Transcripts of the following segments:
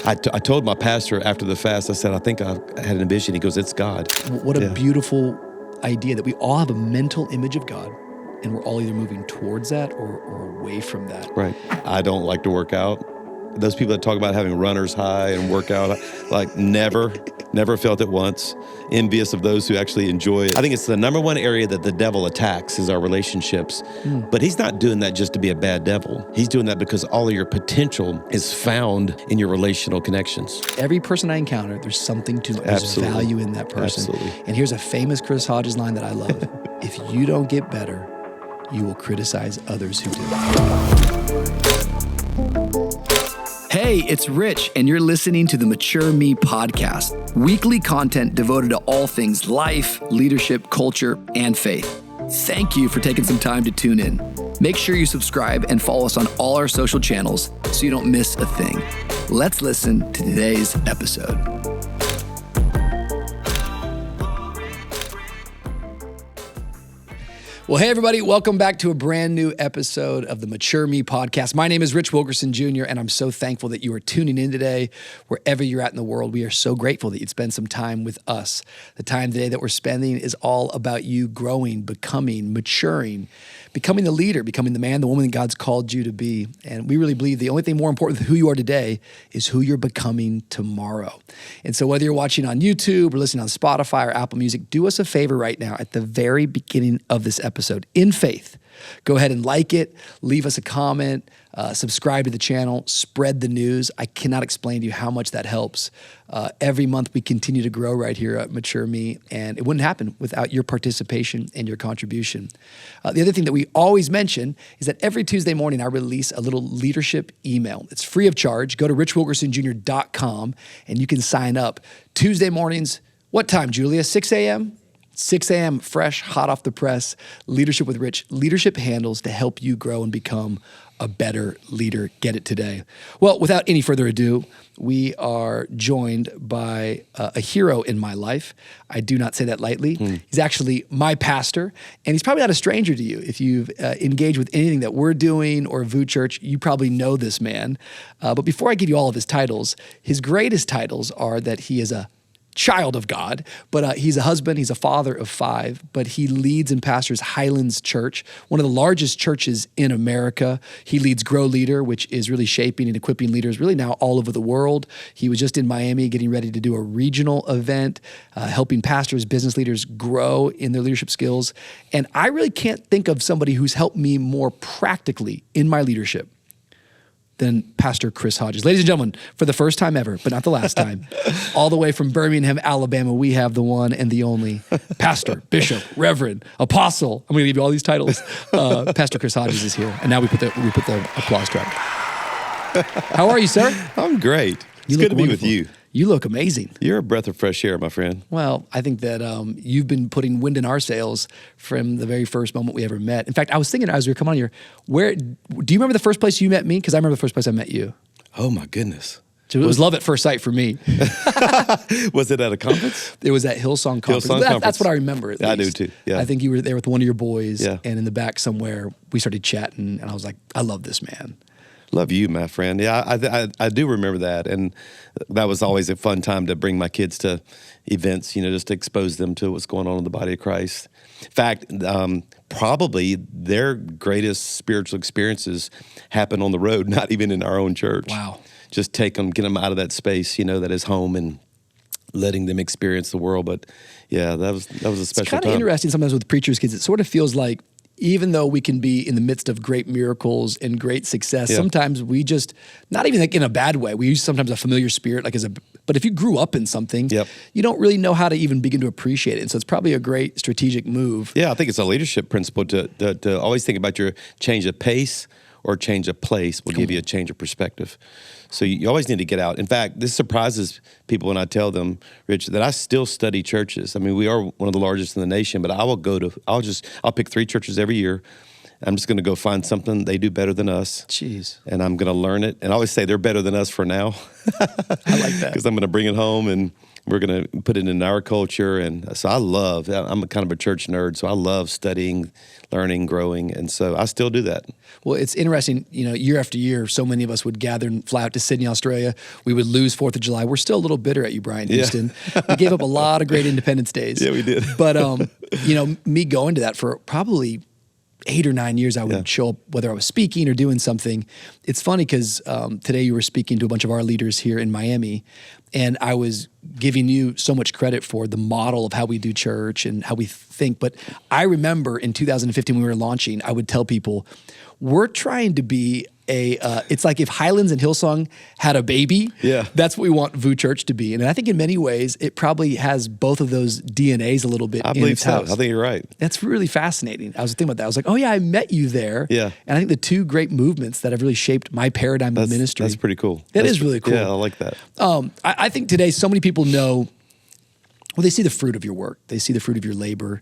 I told my pastor after the fast, I said, I think I had a vision. He goes, it's God. What a beautiful idea that we all have a mental image of God, and we're all either moving towards that or away from that. Right. I don't like to work out. Those people that talk about having runner's high and work out, like never felt it once. Envious of those who actually enjoy it. I think it's the number one area that the devil attacks is our relationships. But he's not doing that just to be a bad devil. He's doing that because all of your potential is found in your relational connections. Every person I encounter, there's something to it. There's value in that person. Absolutely. And here's a famous Chris Hodges line that I love. If you don't get better, you will criticize others who do. Hey, it's Rich, and you're listening to the Mature Me podcast, weekly content devoted to all things life, leadership, culture, and faith. Thank you for taking some time to tune in. Make sure you subscribe and follow us on all our social channels so you don't miss a thing. Let's listen to today's episode. Well, hey, everybody. Welcome back to a brand new episode of the Mature Me podcast. My name is Rich Wilkerson Jr., and I'm so thankful that you are tuning in today, wherever you're at in the world. We are so grateful that you'd spend some time with us. The time today that we're spending is all about you growing, becoming, maturing, becoming the leader, becoming the man, the woman that God's called you to be. And we really believe the only thing more important than who you are today is who you're becoming tomorrow. And so whether you're watching on YouTube or listening on Spotify or Apple Music, do us a favor right now at the very beginning of this episode, in faith. Go ahead and like it, leave us a comment, subscribe to the channel, spread the news. I cannot explain to you how much that helps. Every month we continue to grow right here at Mature Me, and it wouldn't happen without your participation and your contribution. The other thing that we always mention is that every Tuesday morning I release a little leadership email. It's free of charge. Go to richwilkersonjr.com and you can sign up. Tuesday mornings, what time, Julia? 6 a.m.? 6 a.m., fresh, hot off the press, Leadership with Rich, leadership handles to help you grow and become a better leader. Get it today. Well, without any further ado, we are joined by a hero in my life. I do not say that lightly. He's actually my pastor, and he's probably not a stranger to you. If you've engaged with anything that we're doing or VU Church, you probably know this man. But before I give you all of his titles, his greatest titles are that he is a child of God, but he's a husband, he's a father of 5, but he leads and pastors Highlands Church, one of the largest churches in America. He leads GrowLeader, which is really shaping and equipping leaders really now all over the world. He was just in Miami getting ready to do a regional event, helping pastors, business leaders grow in their leadership skills. And I really can't think of somebody who's helped me more practically in my leadership than Pastor Chris Hodges. Ladies and gentlemen, for the first time ever, but not the last time, all the way from Birmingham, Alabama, we have the one and the only pastor, bishop, reverend, apostle. I'm going to give you all these titles. Pastor Chris Hodges is here, and now we put the applause track. How are you, sir? I'm great. It's good to be with you. You look amazing. You're a breath of fresh air, my friend. Well, I think that you've been putting wind in our sails from the very first moment we ever met. In fact, I was thinking as we were coming on here, do you remember the first place you met me? Because I remember the first place I met you. Oh, my goodness. So it was love at first sight for me. Was it at a conference? It was at Hillsong Conference. That's what I remember, at least. I do too, yeah. I think you were there with one of your boys, yeah. And in the back somewhere, we started chatting, and I was like, I love this man. Love you, my friend. Yeah, I do remember that. And that was always a fun time to bring my kids to events, just to expose them to what's going on in the body of Christ. In fact, probably their greatest spiritual experiences happen on the road, not even in our own church. Wow. Just get them out of that space, that is home, and letting them experience the world. But yeah, that was a special time. It's kind of interesting sometimes with preachers' kids. It sort of feels like even though we can be in the midst of great miracles and great success, sometimes we just, not even like in a bad way, we use sometimes a familiar spirit, but if you grew up in something, you don't really know how to even begin to appreciate it. And so it's probably a great strategic move. Yeah, I think it's a leadership principle to always think about your change of pace or change of place will give you a change of perspective. So you always need to get out. In fact, this surprises people when I tell them, Rich, that I still study churches. I mean, we are one of the largest in the nation, but I'll pick 3 churches every year. I'm just going to go find something they do better than us. Jeez. And I'm going to learn it. And I always say they're better than us for now. I like that. Because I'm going to bring it home and We're going to put it in our culture. And so I'm a kind of a church nerd, so I love studying, learning, growing. And so I still do that. Well, it's interesting, year after year, so many of us would gather and fly out to Sydney, Australia. We would lose 4th of July. We're still a little bitter at you, Brian Houston. We gave up a lot of great Independence Days. Yeah, we did. But, me going to that for probably 8 or 9 years, I would show up, whether I was speaking or doing something. It's funny because today you were speaking to a bunch of our leaders here in Miami, and I was giving you so much credit for the model of how we do church and how we think. But I remember in 2015 when we were launching, I would tell people, we're trying to be it's like if Highlands and Hillsong had a baby, that's what we want VU Church to be. And I think in many ways, it probably has both of those DNAs a little bit I in believe its so. house. I think you're right. That's really fascinating. I was thinking about that. I was like, oh yeah, I met you there. Yeah. And I think the two great movements that have really shaped my paradigm of ministry. That's pretty cool. That is really cool. Yeah, I like that. I think today so many people know, well, they see the fruit of your work. They see the fruit of your labor.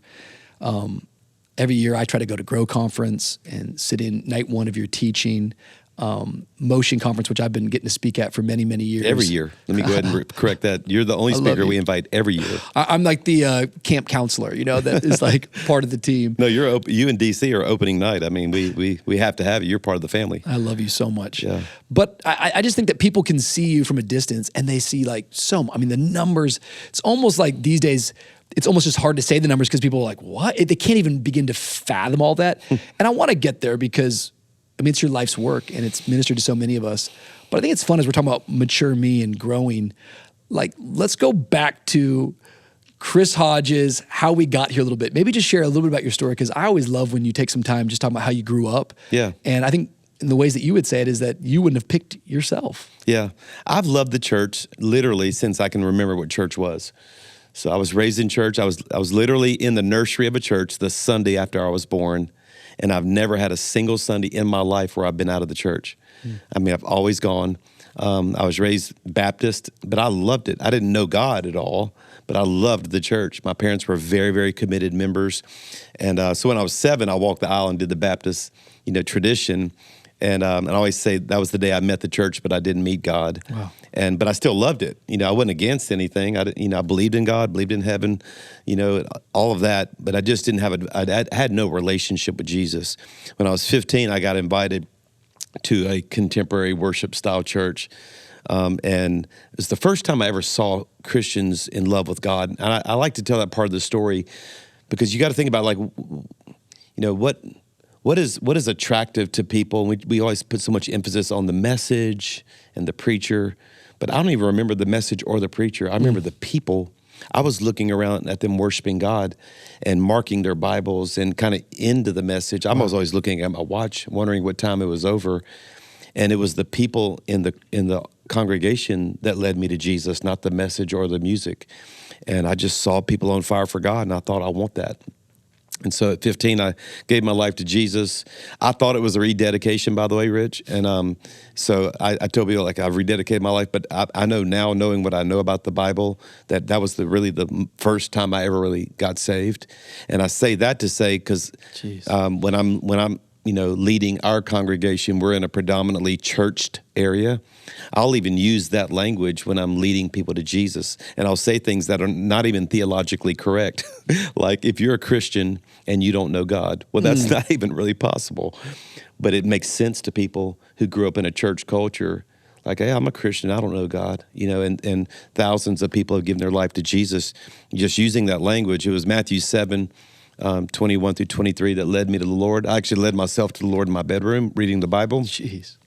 Every year I try to go to Grow Conference and sit in night one of your teaching. Motion Conference, which I've been getting to speak at for many, many years. Every year. Let me go ahead and correct that. You're the only speaker we invite every year. I'm like the camp counselor, that is like part of the team. No, you and DC are opening night. I mean, we have to have you. You're part of the family. I love you so much. Yeah. But I just think that people can see you from a distance and they see the numbers. It's almost like these days, it's almost just hard to say the numbers because people are like, what? They can't even begin to fathom all that. And I want to get there because it's your life's work and it's ministered to so many of us. But I think it's fun as we're talking about mature me and growing. Let's go back to Chris Hodges, how we got here a little bit. Maybe just share a little bit about your story because I always love when you take some time just talking about how you grew up. Yeah. And I think in the ways that you would say it is that you wouldn't have picked yourself. Yeah. I've loved the church literally since I can remember what church was. So I was raised in church. I was literally in the nursery of a church the Sunday after I was born. And I've never had a single Sunday in my life where I've been out of the church. I've always gone. I was raised Baptist, but I loved it. I didn't know God at all, but I loved the church. My parents were very, very committed members. And so when I was 7, I walked the aisle and did the Baptist, tradition. And I always say that was the day I met the church, but I didn't meet God. Wow. But I still loved it. I wasn't against anything. I believed in God, believed in heaven, all of that. But I just didn't have I had no relationship with Jesus. When I was 15, I got invited to a contemporary worship style church. And it was the first time I ever saw Christians in love with God. And I like to tell that part of the story because you got to think about what is attractive to people. We always put so much emphasis on the message and the preacher, but I don't even remember the message or the preacher. I remember the people. I was looking around at them worshiping God and marking their Bibles and kind of into the message. I was always looking at my watch, wondering what time it was over. And it was the people in the congregation that led me to Jesus, not the message or the music. And I just saw people on fire for God, and I thought, I want that. And so at 15, I gave my life to Jesus. I thought it was a rededication, by the way, Rich. And so I told people, I've rededicated my life. But I know now, knowing what I know about the Bible, that was really the first time I ever really got saved. And I say that to say, because when I'm leading our congregation, we're in a predominantly churched area. I'll even use that language when I'm leading people to Jesus. And I'll say things that are not even theologically correct. Like, if you're a Christian and you don't know God, well, that's not even really possible. But it makes sense to people who grew up in a church culture. Like, hey, I'm a Christian, I don't know God. And thousands of people have given their life to Jesus just using that language. It was Matthew 7, 21 through 23 that led me to the Lord. I actually led myself to the Lord in my bedroom reading the Bible. Jeez.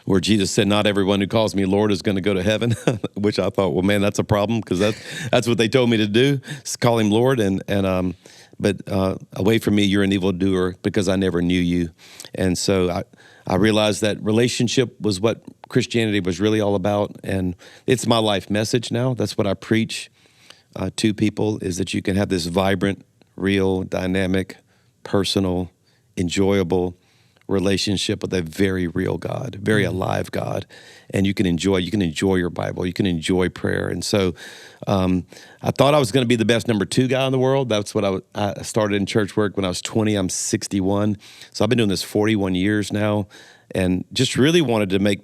Where Jesus said, not everyone who calls me Lord is going to go to heaven, which I thought, well, man, that's a problem because that's what they told me to do, is call him Lord. But away from me, you're an evildoer because I never knew you. And so I realized that relationship was what Christianity was really all about. And it's my life message now. That's what I preach to people, is that you can have this vibrant, real, dynamic, personal, enjoyable relationship with a very real God, very alive God. And you can enjoy your Bible, you can enjoy prayer. And so I thought I was going to be the best number 2 guy in the world. That's what I started in church work when I was 20. I'm 61. So I've been doing this 41 years now, and just really wanted to make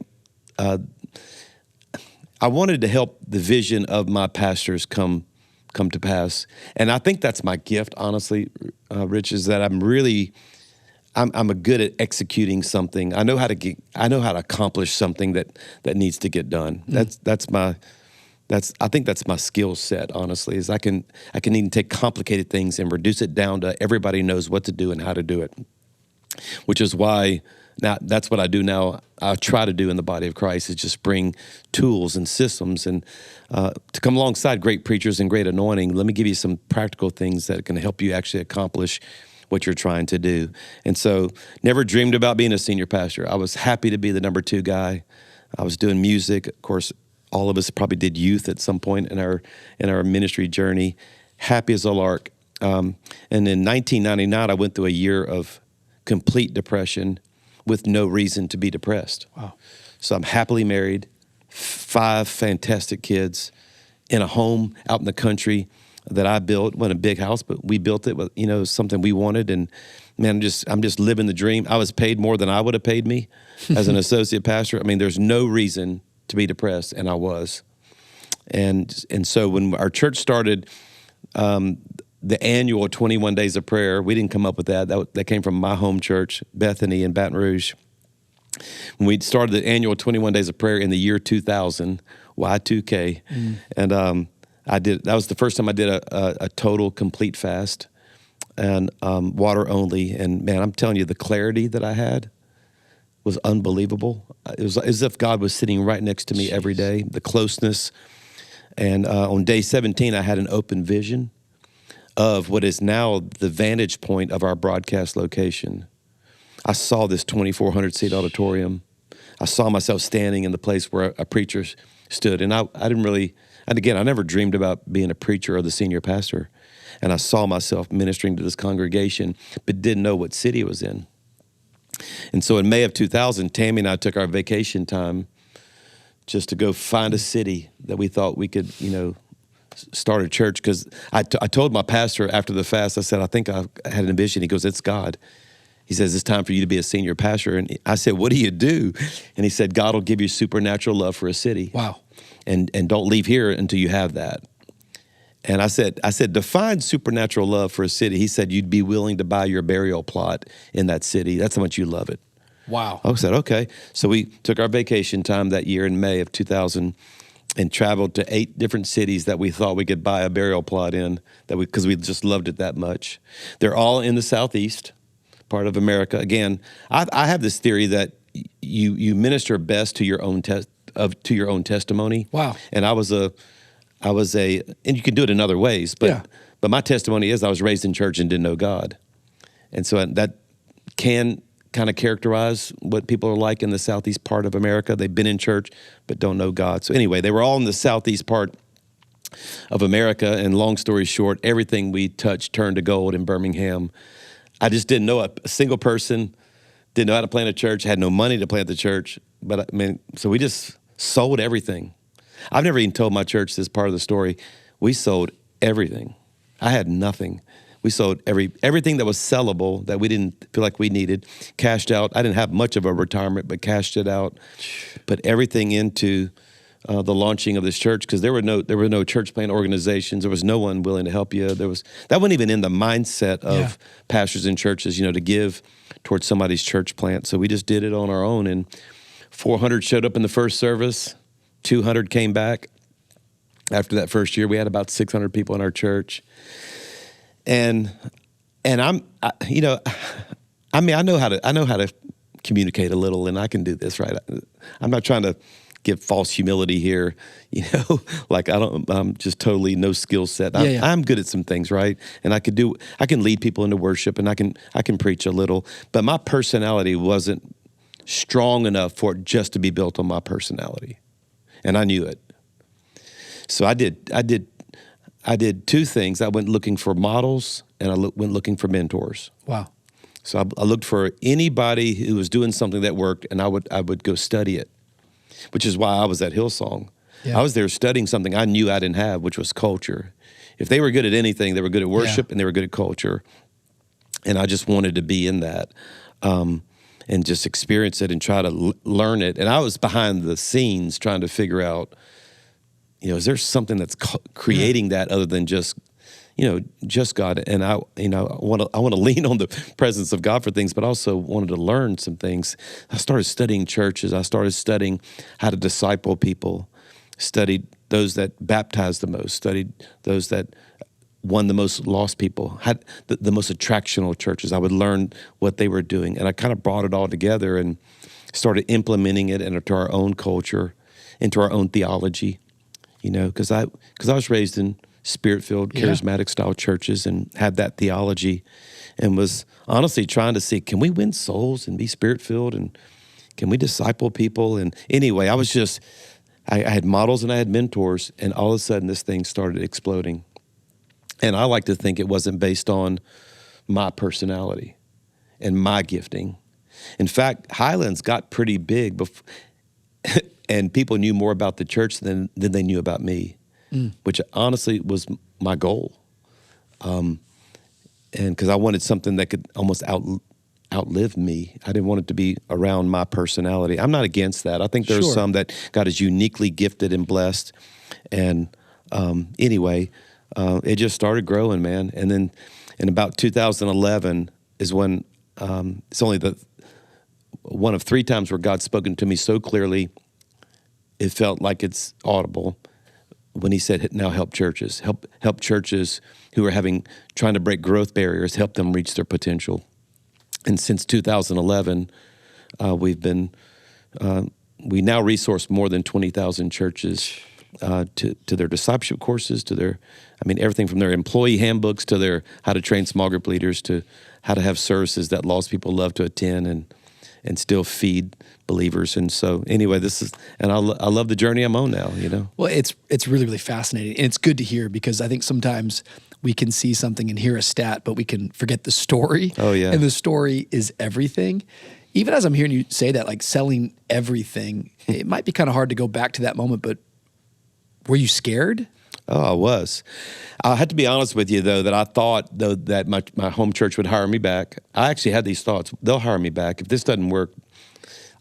I wanted to help the vision of my pastors come to pass. And I think that's my gift, honestly, Rich, is that I'm a good at executing something. I know how to accomplish something that needs to get done. I think that's my skill set, honestly, is I can even take complicated things and reduce it down to everybody knows what to do and how to do it. Which is why now that's what I do now. I try to do in the body of Christ is just bring tools and systems and to come alongside great preachers and great anointing. Let me give you some practical things that can help you actually accomplish what you're trying to do. And so never dreamed about being a senior pastor. I was happy to be the number 2 guy. I was doing music. Of course, all of us probably did youth at some point in our ministry journey. Happy as a lark. And in 1999, I went through a year of complete depression with no reason to be depressed. Wow. So I'm happily married, 5 fantastic kids in a home out in the country that I built. Wasn't a big house, but we built it with, something we wanted. And man, I'm just living the dream. I was paid more than I would have paid me as an associate pastor. I mean, there's no reason to be depressed, and I was. And so when our church started, the annual 21 Days of Prayer, we didn't come up with that. That came from my home church, Bethany in Baton Rouge. When we started the annual 21 Days of Prayer in the year 2000, Y2K, and that was the first time I did a total complete fast and water only. And man, I'm telling you, the clarity that I had was unbelievable. It was as if God was sitting right next to me every day, the closeness. And on day 17, I had an open vision of what is now the vantage point of our broadcast location. I saw this 2,400-seat auditorium. I saw myself standing in the place where a preacher stood. And I didn't really, and again, I never dreamed about being a preacher or the senior pastor. And I saw myself ministering to this congregation, but didn't know what city it was in. And so in May of 2000, Tammy and I took our vacation time just to go find a city that we thought we could, start a church. Because I told my pastor after the fast, I said, I think I had an vision. He goes, it's God. He says, it's time for you to be a senior pastor. And I said, what do you do? And he said, God will give you supernatural love for a city. Wow. And don't leave here until you have that. And I said, define supernatural love for a city. He said, you'd be willing to buy your burial plot in that city. That's how much you love it. Wow. I said, okay. So we took our vacation time that year in May of 2000 and traveled to 8 different cities that we thought we could buy a burial plot in, because we just loved it that much. They're all in the Southeast part of America. Again, I have this theory that you minister best to your own testimony. Wow. And I was a, and you can do it in other ways, but my testimony is I was raised in church and didn't know God. And so that can kind of characterize what people are like in the Southeast part of America. They've been in church, but don't know God. So anyway, they were all in the Southeast part of America. And long story short, everything we touched turned to gold in Birmingham. I just didn't know a single person, didn't know how to plant a church, had no money to plant the church. But so we just sold everything. I've never even told my church this part of the story. We sold everything. I had nothing. We sold everything that was sellable that we didn't feel like we needed, cashed out. I didn't have much of a retirement, but cashed it out, put everything into the launching of this church, because there were no church plant organizations. There was no one willing to help you. That wasn't even in the mindset of pastors and churches, to give towards somebody's church plant. So we just did it on our own, and 400 showed up in the first service. 200 came back. After that first year, we had about 600 people in our church. And I know how to communicate a little, and I can do this, right? I'm not trying to give false humility here, like I'm just totally no skill set. I'm good at some things, right? And I can lead people into worship, and I can preach a little, but my personality wasn't strong enough for it just to be built on my personality. And I knew it. So I did 2 things. I went looking for models, and I went looking for mentors. Wow. So I looked for anybody who was doing something that worked, and I would go study it, which is why I was at Hillsong. Yeah. I was there studying something I knew I didn't have, which was culture. If they were good at anything, they were good at worship, and they were good at culture. And I just wanted to be in that and just experience it and try to learn it. And I was behind the scenes trying to figure out is there something that's creating that other than just God? And I want to lean on the presence of God for things, but also wanted to learn some things. I started studying churches. I started studying how to disciple people, studied those that baptized the most, studied those that won the most lost people, had the most attractional churches. I would learn what they were doing. And I kind of brought it all together and started implementing it into our own culture, into our own theology, because I was raised in Spirit-filled, charismatic-style churches and had that theology and was honestly trying to see, can we win souls and be Spirit-filled and can we disciple people? And anyway, I was just, I had models and I had mentors, and all of a sudden this thing started exploding. And I like to think it wasn't based on my personality and my gifting. In fact, Highlands got pretty big and people knew more about the church than they knew about me, which honestly was my goal. And because I wanted something that could almost outlive me. I didn't want it to be around my personality. I'm not against that. I think there's some that God is uniquely gifted and blessed. And anyway, it just started growing, man. And then in about 2011 is when it's only one of 3 times where God's spoken to me so clearly, it felt like it's audible, when he said, now help churches. Help churches who are trying to break growth barriers, help them reach their potential. And since 2011, we now resource more than 20,000 churches to their discipleship courses, everything from their employee handbooks to their how to train small group leaders to how to have services that lost people love to attend and still feed believers. And so anyway, I love the journey I'm on now, Well, it's really, really fascinating. And it's good to hear, because I think sometimes we can see something and hear a stat, but we can forget the story. Oh, yeah. And the story is everything. Even as I'm hearing you say that, like selling everything, it might be kind of hard to go back to that moment, but were you scared? Oh, I was. I had to be honest with you, though, that I thought, that my home church would hire me back. I actually had these thoughts. They'll hire me back. If this doesn't work,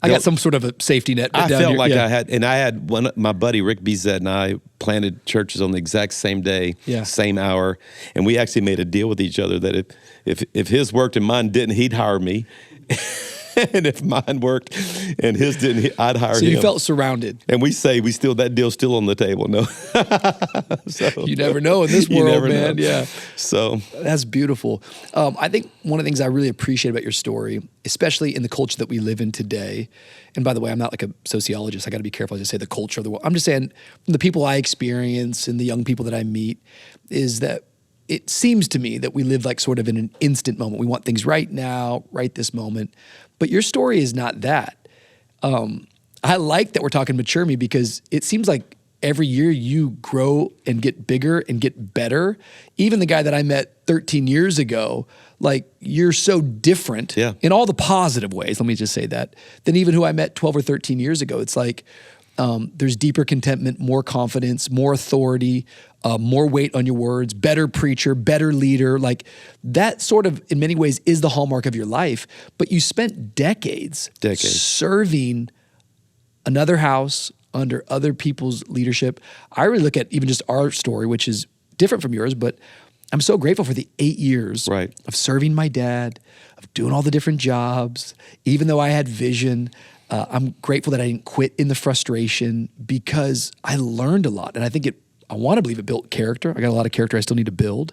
I got some sort of a safety net. I felt like I had my buddy Rick Bizet and I planted churches on the exact same day, same hour, and we actually made a deal with each other that if his worked and mine didn't, he'd hire me. And if mine worked and his didn't, I'd hire him. So you felt surrounded. And that deal's still on the table. No. So, you never know in this world, man. Know. Yeah. So that's beautiful. I think one of the things I really appreciate about your story, especially in the culture that we live in today, and by the way, I'm not like a sociologist. I got to be careful as I say the culture of the world. I'm just saying the people I experience and the young people that I meet is that it seems to me that we live like sort of in an instant moment. We want things right now, right this moment. But your story is not that. I like that we're talking Mature Me, because it seems like every year you grow and get bigger and get better. Even the guy that I met 13 years ago, like you're so different in all the positive ways, let me just say that, than even who I met 12 or 13 years ago. It's like there's deeper contentment, more confidence, more authority, more weight on your words, better preacher, better leader. Like that sort of, in many ways, is the hallmark of your life. But you spent decades serving another house under other people's leadership. I really look at even just our story, which is different from yours, but I'm so grateful for the 8 years of serving my dad, of doing all the different jobs, even though I had vision. I'm grateful that I didn't quit in the frustration, because I learned a lot. And I think I want to believe it built character. I got a lot of character I still need to build.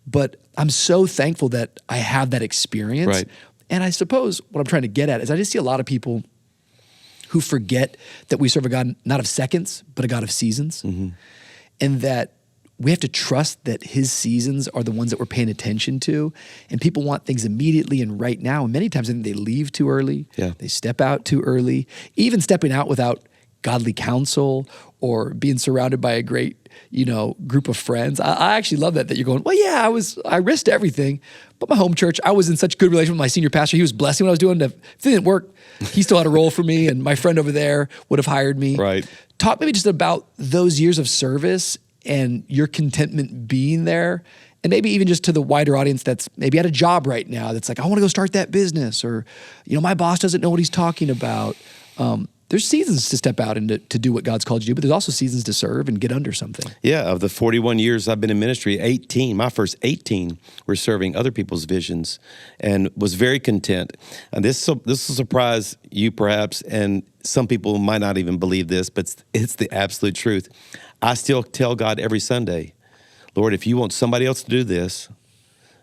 But I'm so thankful that I have that experience. Right. And I suppose what I'm trying to get at is I just see a lot of people who forget that we serve a God not of seconds, but a God of seasons. Mm-hmm. And that we have to trust that his seasons are the ones that we're paying attention to. And people want things immediately and right now. And many times I think they leave too early. Yeah. They step out too early. Even stepping out without godly counsel or being surrounded by a great, group of friends. I actually love that you're going, well, yeah, I risked everything. But my home church, I was in such good relation with my senior pastor. He was blessing what I was doing. If it didn't work, he still had a role for me. And my friend over there would have hired me. Right. Talk maybe just about those years of service and your contentment being there, and maybe even just to the wider audience that's maybe at a job right now that's like, I want to go start that business, or, my boss doesn't know what he's talking about. there's seasons to step out and to do what God's called you to do, but there's also seasons to serve and get under something. Yeah, of the 41 years I've been in ministry, my first 18 were serving other people's visions, and was very content. And this will surprise you perhaps, and some people might not even believe this, but it's the absolute truth. I still tell God every Sunday, Lord, if you want somebody else to do this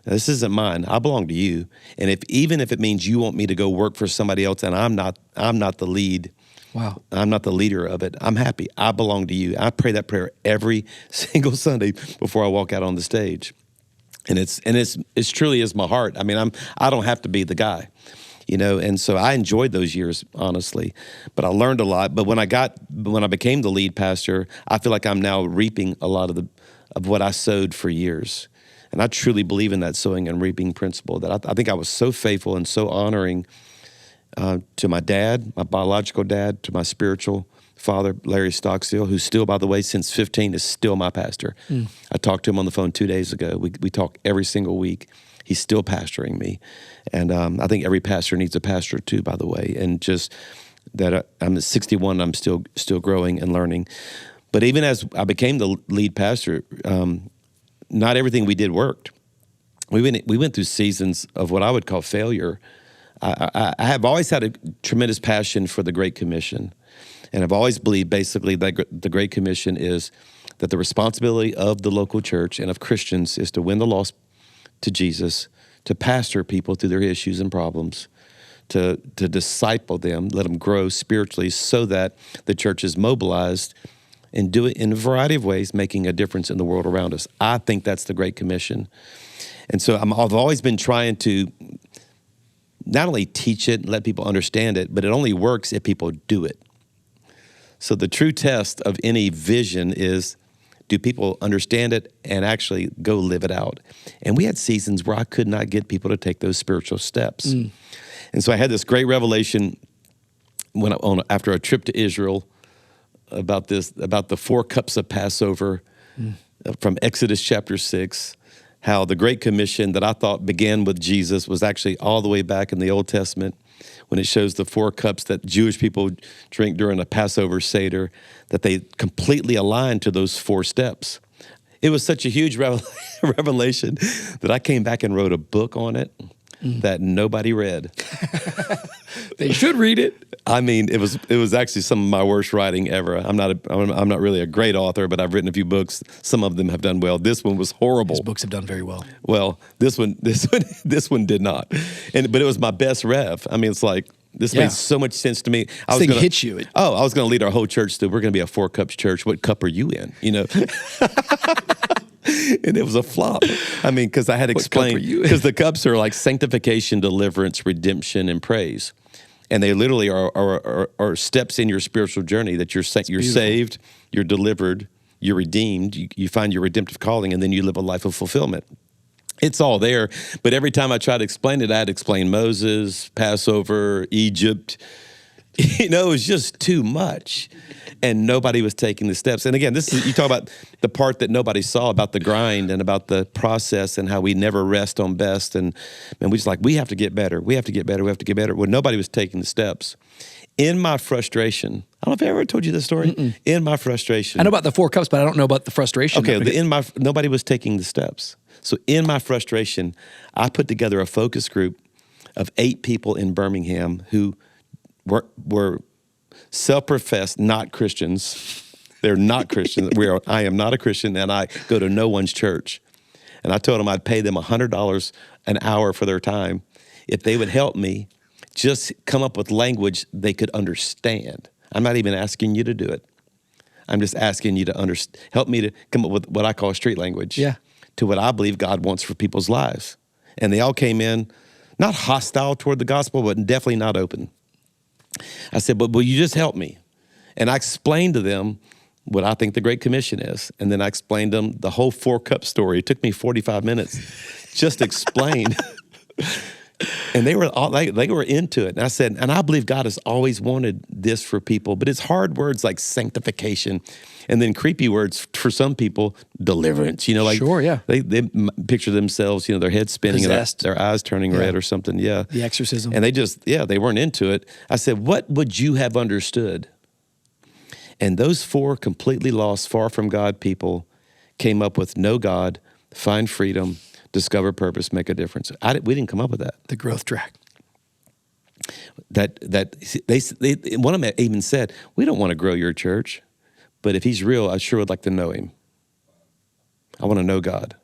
isn't mine. I belong to you. And even if it means you want me to go work for somebody else and I'm not the lead, wow, I'm not the leader of it, I'm happy. I belong to you. I pray that prayer every single Sunday before I walk out on the stage. And it's truly is my heart. I mean, I don't have to be the guy, and so I enjoyed those years, honestly. But I learned a lot. But when I became the lead pastor, I feel like I'm now reaping a lot of what I sowed for years. And I truly believe in that sowing and reaping principle, that I think I was so faithful and so honoring to my dad, my biological dad, to my spiritual father, Larry Stockstill, who still, by the way, since 15 is still my pastor. I talked to him on the phone 2 days ago. We talk every single week. He's still pastoring me. And I think every pastor needs a pastor too, by the way. And just that I'm at 61, I'm still growing and learning. But even as I became the lead pastor, not everything we did worked. We went through seasons of what I would call failure. I have always had a tremendous passion for the Great Commission. And I've always believed basically that the Great Commission is that the responsibility of the local church and of Christians is to win the lost to Jesus, to pastor people through their issues and problems, to disciple them, let them grow spiritually so that the church is mobilized and do it in a variety of ways, making a difference in the world around us. I think that's the Great Commission. And so I've always been trying to not only teach it and let people understand it, but it only works if people do it. So the true test of any vision is, do people understand it and actually go live it out? And we had seasons where I could not get people to take those spiritual steps. And so I had this great revelation after a trip to Israel about the 4 cups of Passover from Exodus chapter 6, how the Great Commission that I thought began with Jesus was actually all the way back in the Old Testament, when it shows the 4 cups that Jewish people drink during a Passover Seder, that they completely align to those 4 steps. It was such a huge revelation that I came back and wrote a book on it that nobody read. They should read it. I mean, it was actually some of my worst writing ever. I'm not really a great author, but I've written a few books. Some of them have done well. This one was horrible. His books have done very well. Well, this one did not. But it was my best rev. I mean, it's like, this made so much sense to me. This thing hits you. I was going to lead our whole church to, we're going to be a 4 cups church. What cup are you in? And it was a flop. I mean, because I had explained, because the cups are like sanctification, deliverance, redemption, and praise. And they literally are steps in your spiritual journey that you're saved, you're delivered, you're redeemed, you find your redemptive calling, and then you live a life of fulfillment. It's all there, but every time I tried to explain it, I had to explain Moses, Passover, Egypt. It was just too much, and nobody was taking the steps. And again, you talk about the part that nobody saw, about the grind and about the process and how we never rest on best. And we just we have to get better. We have to get better. We have to get better. Well, nobody was taking the steps. In my frustration, I don't know if I ever told you this story. In my frustration, I know about the 4 cups, but I don't know about the frustration. Okay, nobody was taking the steps. So in my frustration, I put together a focus group of 8 people in Birmingham who were self-professed not Christians. They're not Christians. I am not a Christian, and I go to no one's church. And I told them I'd pay them $100 an hour for their time if they would help me just come up with language they could understand. I'm not even asking you to do it. I'm just asking you to help me to come up with what I call street language to what I believe God wants for people's lives. And they all came in, not hostile toward the gospel, but definitely not open. I said, but will you just help me? And I explained to them what I think the Great Commission is. And then I explained to them the whole 4 cup story. It took me 45 minutes just to explain. And they were all they were into it. And I said, and I believe God has always wanted this for people, but it's hard words like sanctification, and then creepy words for some people, deliverance. Like Sure, yeah. They picture themselves, their head spinning Possessed. and their eyes turning red or something. Yeah, The exorcism. and they weren't into it. I said, what would you have understood? And those 4 completely lost, far from God people came up with know God, find freedom, discover purpose, make a difference. We didn't come up with that. The growth track. That one of them even said, we don't want to grow your church, but if he's real, I sure would like to know him. I want to know God.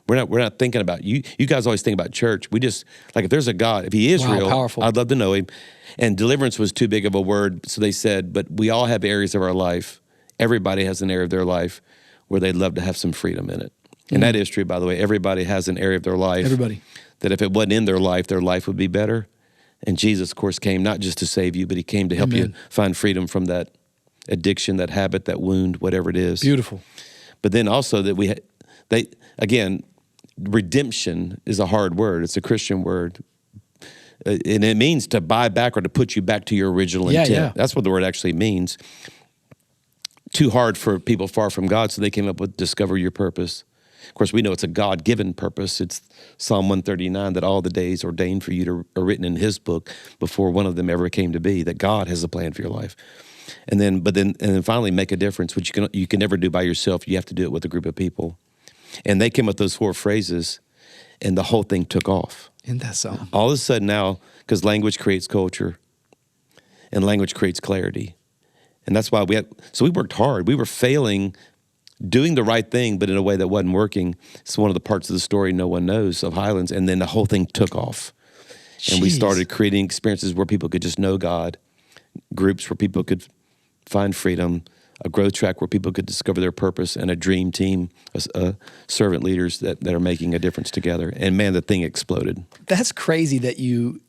We're not thinking about you. You guys always think about church. We just if there's a God, if he is real, powerful. I'd love to know him. And deliverance was too big of a word, so they said, but we all have areas of our life. Everybody has an area of their life where they'd love to have some freedom in it. And that is true, by the way. Everybody has an area of their life. Everybody. That if it wasn't in their life would be better. And Jesus, of course, came not just to save you, but he came to help you find freedom from that addiction, that habit, that wound, whatever it is. Beautiful. But then also that again, redemption is a hard word. It's a Christian word. And it means to buy back or to put you back to your original intent. Yeah. That's what the word actually means. Too hard for people far from God, so they came up with discover your purpose. Of course, we know it's a God-given purpose. It's Psalm 139 that all the days ordained for you are written in his book before one of them ever came to be, that God has a plan for your life. And then finally make a difference, which you can never do by yourself. You have to do it with a group of people. And they came up with those 4 phrases, and the whole thing took off. Isn't that something? All of a sudden now, because language creates culture, and language creates clarity. And that's why we worked hard. We were failing, doing the right thing, but in a way that wasn't working. It's one of the parts of the story no one knows of Highlands. And then the whole thing took off. And we started creating experiences where people could just know God, groups where people could find freedom, a growth track where people could discover their purpose, and a dream team, servant leaders that are making a difference together. And man, the thing exploded. That's crazy that you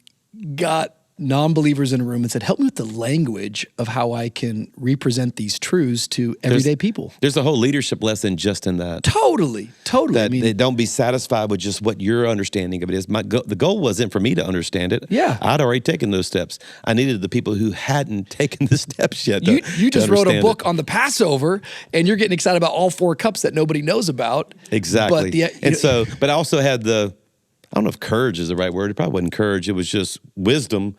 got non-believers in a room and said, help me with the language of how I can represent these truths to everyday people. There's a whole leadership lesson just in that. Totally. That they don't be satisfied with just what your understanding of it is. The goal wasn't for me to understand it. Yeah. I'd already taken those steps. I needed the people who hadn't taken the steps yet. You just wrote a book on the Passover, and you're getting excited about all 4 cups that nobody knows about. Exactly. But I also had I don't know if courage is the right word. It probably wasn't courage. It was just wisdom.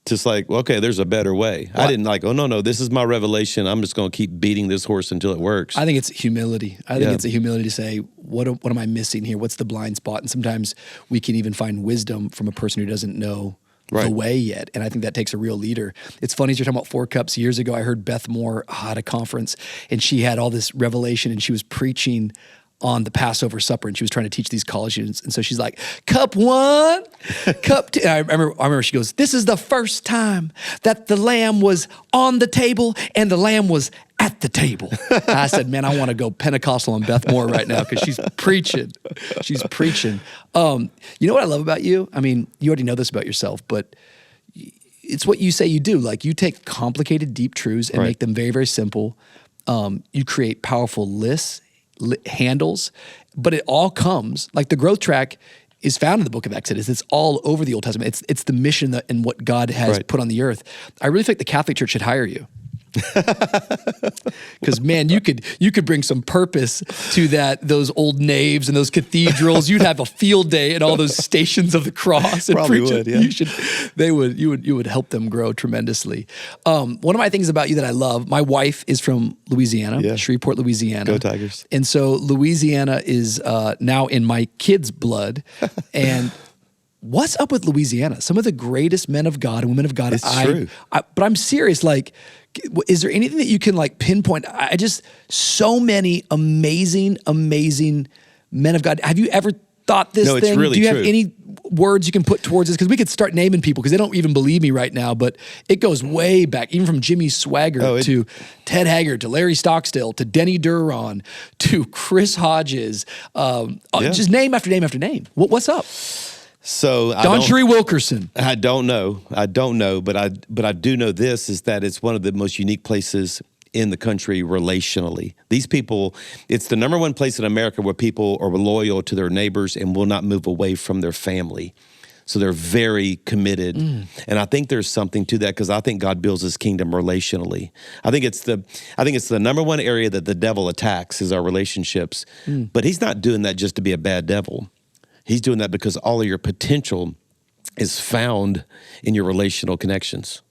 Just okay, there's a better way. I didn't oh, no, this is my revelation. I'm just going to keep beating this horse until it works. I think it's humility. I think it's a humility to say, what am I missing here? What's the blind spot? And sometimes we can even find wisdom from a person who doesn't know the way yet. And I think that takes a real leader. It's funny, as you're talking about 4 cups. Years ago, I heard Beth Moore at a conference, and she had all this revelation, and she was preaching on the Passover supper, and she was trying to teach these college students. And so she's like, cup 1, cup 2. I remember she goes, this is the first time that the lamb was on the table and the lamb was at the table. I said, man, I want to go Pentecostal on Beth Moore right now, because she's preaching. She's preaching. You know what I love about you? I mean, you already know this about yourself, but it's what you say you do. You take complicated, deep truths and make them very, very simple. You create powerful lists, handles, but it all comes, the growth track is found in the book of Exodus. It's all over the Old Testament. It's the mission and what God has put on the earth. I really think the Catholic Church should hire you. Because man, you could bring some purpose to those old naves and those cathedrals. You'd have a field day at all those stations of the cross. And probably would, yeah. You would help them grow tremendously. One of my things about you that I love, my wife is from Louisiana, Shreveport, Louisiana. Go Tigers. And so Louisiana is now in my kids' blood. And what's up with Louisiana? Some of the greatest men of God and women of God. It's true. But I'm serious. Is there anything that you can pinpoint? So many amazing men of God. Have you ever thought this thing? It's really Do you true. have any words you can put towards this? Because we could start naming people, because they don't even believe me right now, but it goes way back, even from Jimmy Swaggart to Ted Haggard to Larry Stockstill to Denny Duron to Chris Hodges. Just name after name after name. What's up? So Don Sheree Wilkerson. I don't know, but I do know this, is that it's one of the most unique places in the country relationally. These people, it's the number 1 place in America where people are loyal to their neighbors and will not move away from their family. So they're very committed. And I think there's something to that because I think God builds his kingdom relationally. I think it's the number one area that the devil attacks is our relationships. But he's not doing that just to be a bad devil. He's doing that because all of your potential is found in your relational connections.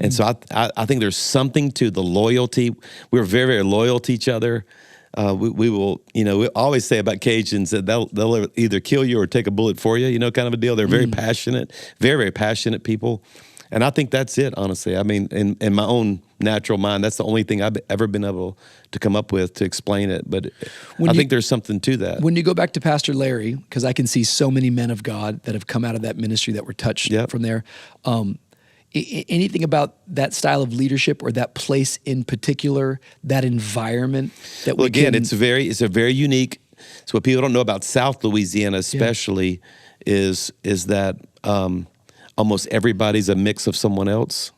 And so I think there's something to the loyalty. We're very, very loyal to each other. We will, we always say about Cajuns that they'll either kill you or take a bullet for you, kind of a deal. They're very passionate, very, very passionate people. And I think that's it, honestly. I mean, in my own natural mind, that's the only thing I've ever been able to come up with to explain it. But I think there's something to that. When you go back to Pastor Larry, because I can see so many men of God that have come out of that ministry that were touched from there. Anything about that style of leadership or that place in particular, that environment that it's a very unique. So what people don't know about South Louisiana especially is that almost everybody's a mix of someone else.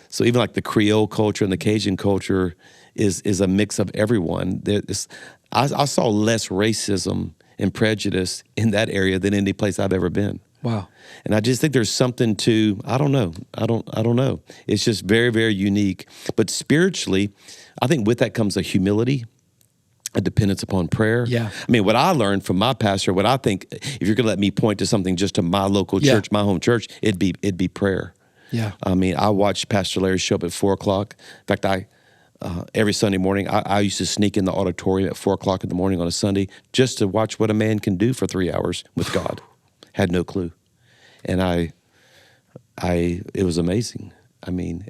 So even like the Creole culture and the Cajun culture is a mix of everyone. I saw less racism and prejudice in that area than any place I've ever been. Wow. And I just think there's something to, I don't know. It's just very, very unique. But spiritually, I think with that comes a humility, a dependence upon prayer. Yeah. I mean, what I learned from my pastor, what I think, if you're going to let me point to something just to my local church, my home church, it'd be prayer. Yeah. I mean, I watched Pastor Larry show up at 4 o'clock. In fact, every Sunday morning, I used to sneak in the auditorium at 4 o'clock in the morning on a Sunday just to watch what a man can do for 3 hours with God. Had no clue. And it was amazing. I mean,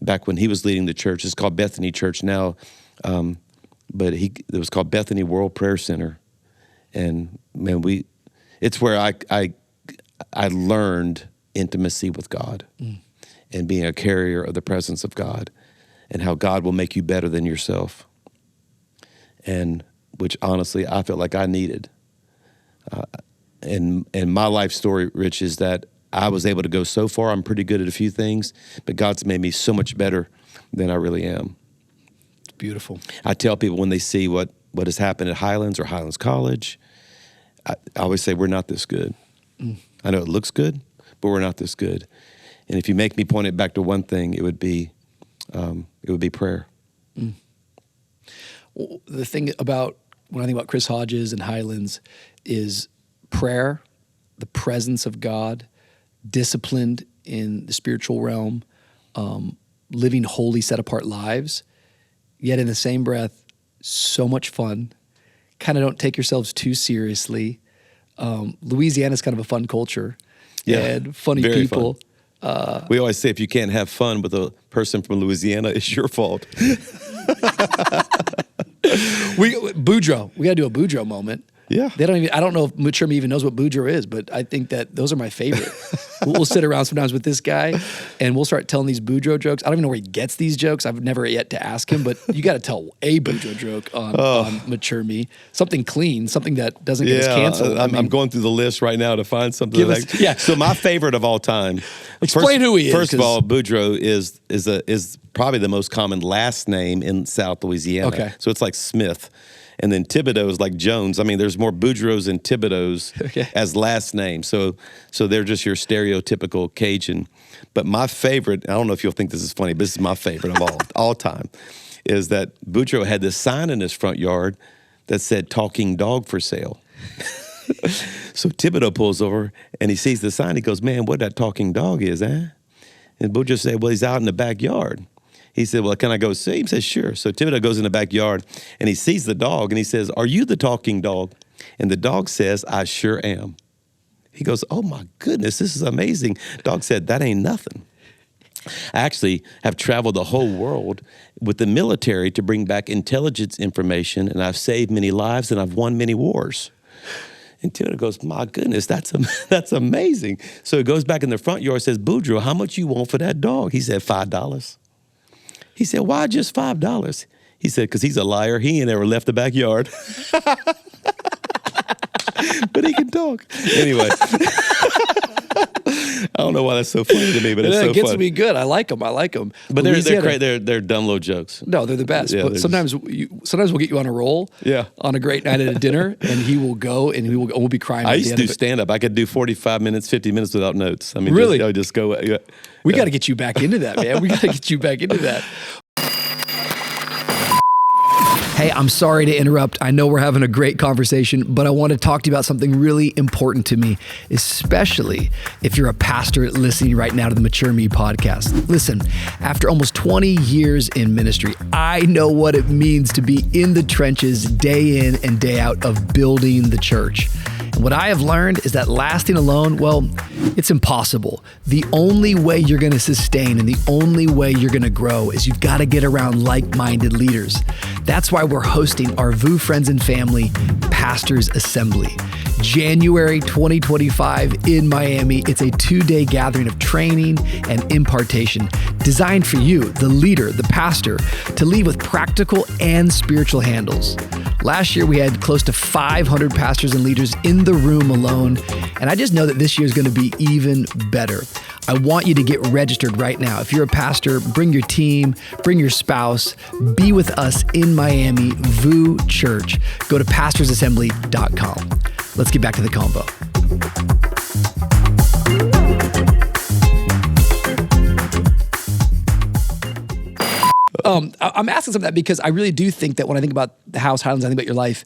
back when he was leading the church, it's called Bethany Church now, but it was called Bethany World Prayer Center. And man, it's where I learned intimacy with God and being a carrier of the presence of God and how God will make you better than yourself. And which honestly, I felt like I needed. And my life story, Rich, is that I was able to go so far. I'm pretty good at a few things, but God's made me so much better than I really am. It's beautiful. I tell people when they see what has happened at Highlands or Highlands College, I always say we're not this good. I know it looks good, but we're not this good. And if you make me point it back to one thing, it would be prayer. Well, the thing about when I think about Chris Hodges and Highlands is prayer, the presence of God, disciplined in the spiritual realm, living holy, set-apart lives, yet in the same breath, so much fun. Kind of don't take yourselves too seriously. Louisiana's kind of a fun culture and funny people. Fun. We always say if you can't have fun with a person from Louisiana, it's your fault. Boudreaux. We got to do a Boudreaux moment. Yeah. I don't know if Mature Me even knows what Boudreaux is, but I think that those are my favorite. We'll sit around sometimes with this guy and we'll start telling these Boudreaux jokes. I don't even know where he gets these jokes. I've never yet to ask him, but you got to tell a Boudreaux joke on Mature Me. Something clean, something that doesn't get us canceled. I'm going through the list right now to find something. So my favorite of all time. Explain who he is. First of all, Boudreaux is probably the most common last name in South Louisiana. Okay. So it's like Smith. And then Thibodeau is like Jones. I mean, there's more Boudreaux and Thibodeaux as last names. So they're just your stereotypical Cajun. But my favorite, I don't know if you'll think this is funny, but this is my favorite of all time, is that Boudreaux had this sign in his front yard that said "Talking Dog for Sale." So Thibodeau pulls over and he sees the sign. He goes, "Man, what that talking dog is, eh?" And Boudreaux said, "Well, he's out in the backyard." He said, "Well, can I go see him?" He says, "Sure." So Thibodeau goes in the backyard and he sees the dog and he says, "Are you the talking dog?" And the dog says, "I sure am." He goes, "Oh my goodness, this is amazing." Dog said, "That ain't nothing. I actually have traveled the whole world with the military to bring back intelligence information, and I've saved many lives and I've won many wars." And Thibodeau goes, "My goodness, that's amazing." So he goes back in the front yard and says, "Boudreaux, how much you want for that dog?" He said, $5. He said, "Why just $5? He said, "Because he's a liar. He ain't ever left the backyard." But he can talk. Anyway. I don't don't know why that's so funny to me, but it's so It gets funny. me good. I like them. But they're dumb little jokes. No, they're the best. Yeah, but sometimes we'll get you on a roll. Yeah. On a great night at a dinner, and he will go, and we'll be crying. I used to do stand up. I could do 45 minutes, 50 minutes without notes. I mean, Really? I would just go. Yeah. We got to get you back into that, man. We got to get you back into that. Hey, I'm sorry to interrupt. I know we're having a great conversation, but I want to talk to you about something really important to me, especially if you're a pastor listening right now to the Mature Me podcast. Listen, after almost 20 years in ministry, I know what it means to be in the trenches day in and day out of building the church. And what I have learned is that lasting alone, well, it's impossible. The only way you're going to sustain and the only way you're going to grow is you've got to get around like-minded leaders. That's why we're hosting our VU Friends and Family Pastors Assembly. January 2025 in Miami. It's a 2-day gathering of training and impartation designed for you, the leader, the pastor, to lead with practical and spiritual handles. Last year, we had close to 500 pastors and leaders in the room alone, and I just know that this year is going to be even better. I want you to get registered right now. If you're a pastor, bring your team, bring your spouse, be with us in Miami, VU Church. Go to pastorsassembly.com. Let's get back to the combo. I'm asking some of that because I really do think that when I think about the House Highlands, I think about your life.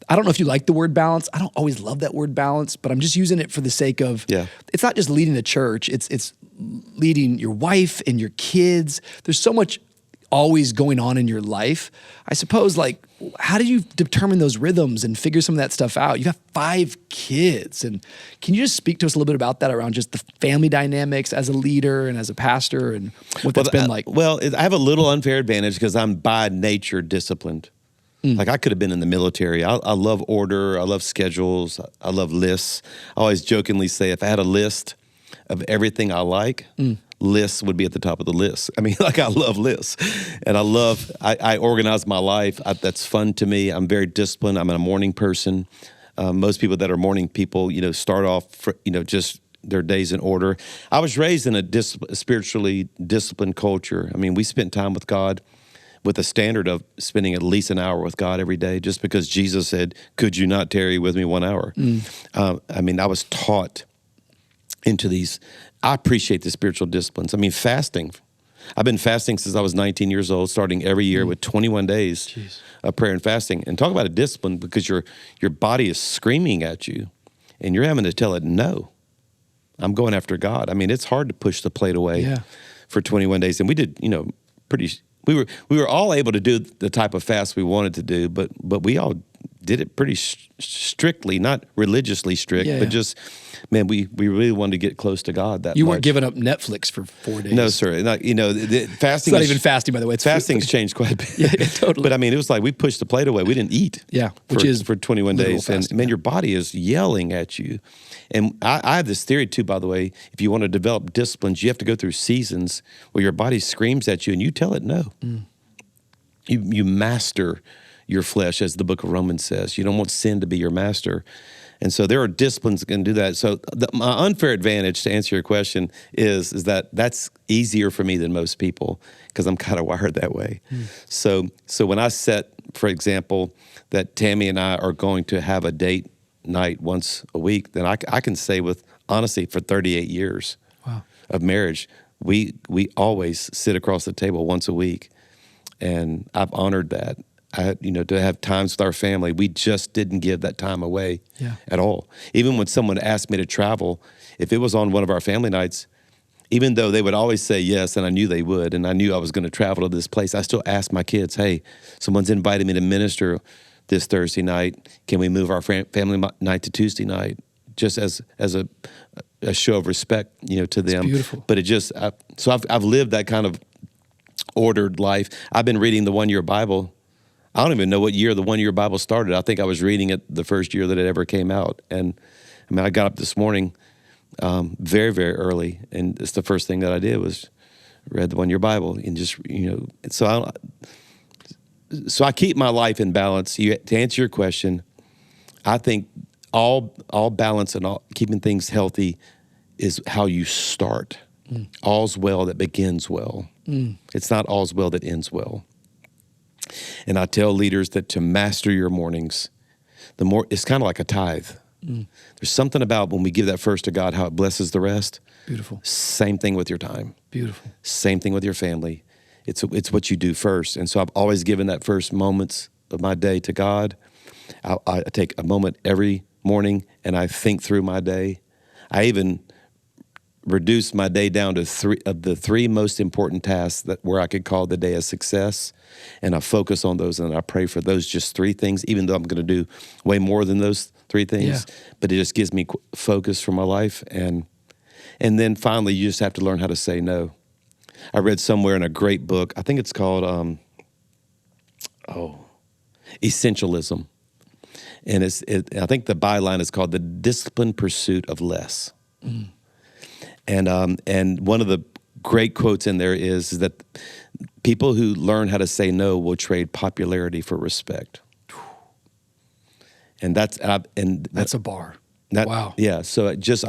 I don't know if you like the word balance. I don't always love that word balance, but I'm just using it for the sake of, it's not just leading the church. It's leading your wife and your kids. There's so much always going on in your life. I suppose, like, how did you determine those rhythms and figure some of that stuff out? You have 5 kids. And can you just speak to us a little bit about that around just the family dynamics as a leader and as a pastor and what that's been like? Well, I have a little unfair advantage because I'm by nature disciplined. Like I could have been in the military. I love order. I love schedules. I love lists. I always jokingly say if I had a list of everything I like, lists would be at the top of the list. I mean, like I love lists, and I organize my life. That's fun to me. I'm very disciplined. I'm a morning person. Most people that are morning people, start off, just their days in order. I was raised in a spiritually disciplined culture. I mean, we spent time with God with a standard of spending at least an hour with God every day, just because Jesus said, "Could you not tarry with me 1 hour?" I mean, I was taught into these. I appreciate the spiritual disciplines. I mean, fasting. I've been fasting since I was 19 years old, starting every year with 21 days of prayer and fasting. And talk about a discipline, because your body is screaming at you, and you're having to tell it, no, I'm going after God. I mean, it's hard to push the plate away for 21 days. And we did, we were all able to do the type of fast we wanted to do, but we all did it pretty strictly, not religiously strict, but just, man, we really wanted to get close to God that much. You weren't giving up Netflix for 4 days. No, sir. Fasting. It's not even fasting, by the way. Fasting's changed quite a bit. Yeah, totally. But I mean, it was like we pushed the plate away. We didn't eat. Which is for 21 days. fasting, and man, your body is yelling at you. And I have this theory too, by the way. If you want to develop disciplines, you have to go through seasons where your body screams at you and you tell it no. You master your flesh, as the book of Romans says. You don't want sin to be your master. And so there are disciplines that can do that. So my unfair advantage, to answer your question, is that that's easier for me than most people, because I'm kind of wired that way. So when I set, for example, that Tammy and I are going to have a date night once a week, then I can say with honesty, for 38 years of marriage, we always sit across the table once a week. And I've honored that. To have times with our family, we just didn't give that time away at all. Even when someone asked me to travel, if it was on one of our family nights, even though they would always say yes, and I knew they would, and I knew I was going to travel to this place, I still asked my kids, hey, someone's invited me to minister this Thursday night. Can we move our family night to Tuesday night? Just as a show of respect, to them. It's beautiful. But I've lived that kind of ordered life. I've been reading the 1 Year Bible. I don't even know what year the 1 Year Bible started. I think I was reading it the first year that it ever came out. And I mean, I got up this morning very, very early, and it's the first thing that I did was read the 1 Year Bible, and just, so I keep my life in balance. To answer your question, I think all balance and all keeping things healthy is how you start. All's well that begins well. It's not all's well that ends well. And I tell leaders that to master your mornings, the more, it's kind of like a tithe. There's something about when we give that first to God, how it blesses the rest. Beautiful. Same thing with your time. Beautiful. Same thing with your family. It's what you do first. And so I've always given that first moments of my day to God. I take a moment every morning and I think through my day. I even reduce my day down to three most important tasks where I could call the day a success. And I focus on those and I pray for those just three things, even though I'm going to do way more than those three things. Yeah. But it just gives me focus for my life. And then finally, you just have to learn how to say no. I read somewhere in a great book, I think it's called Essentialism. And I think the byline is called The Disciplined Pursuit of Less. And one of the great quotes in there is that people who learn how to say no will trade popularity for respect. And that's a bar. Wow. Yeah. So just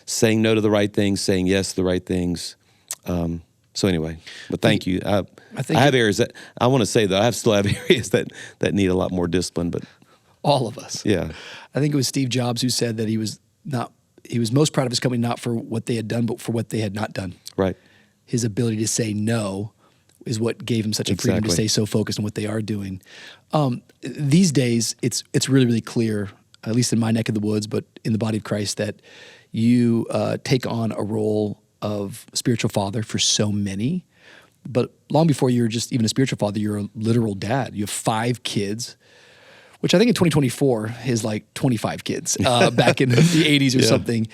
saying no to the right things, saying yes to the right things. So anyway, but thank you. I have areas that I want to say that I still have areas that need a lot more discipline. But all of us. Yeah. I think it was Steve Jobs who said that he was most proud of his company not for what they had done, but for what they had not done. Right. His ability to say no is what gave him such a freedom to stay so focused on what they are doing. These days, it's really, really clear, at least in my neck of the woods, but in the body of Christ, that you take on a role of spiritual father for so many. But long before you're just even a spiritual father, you're a literal dad. You have 5 kids, which I think in 2024 is like 25 kids back in the 80s or something.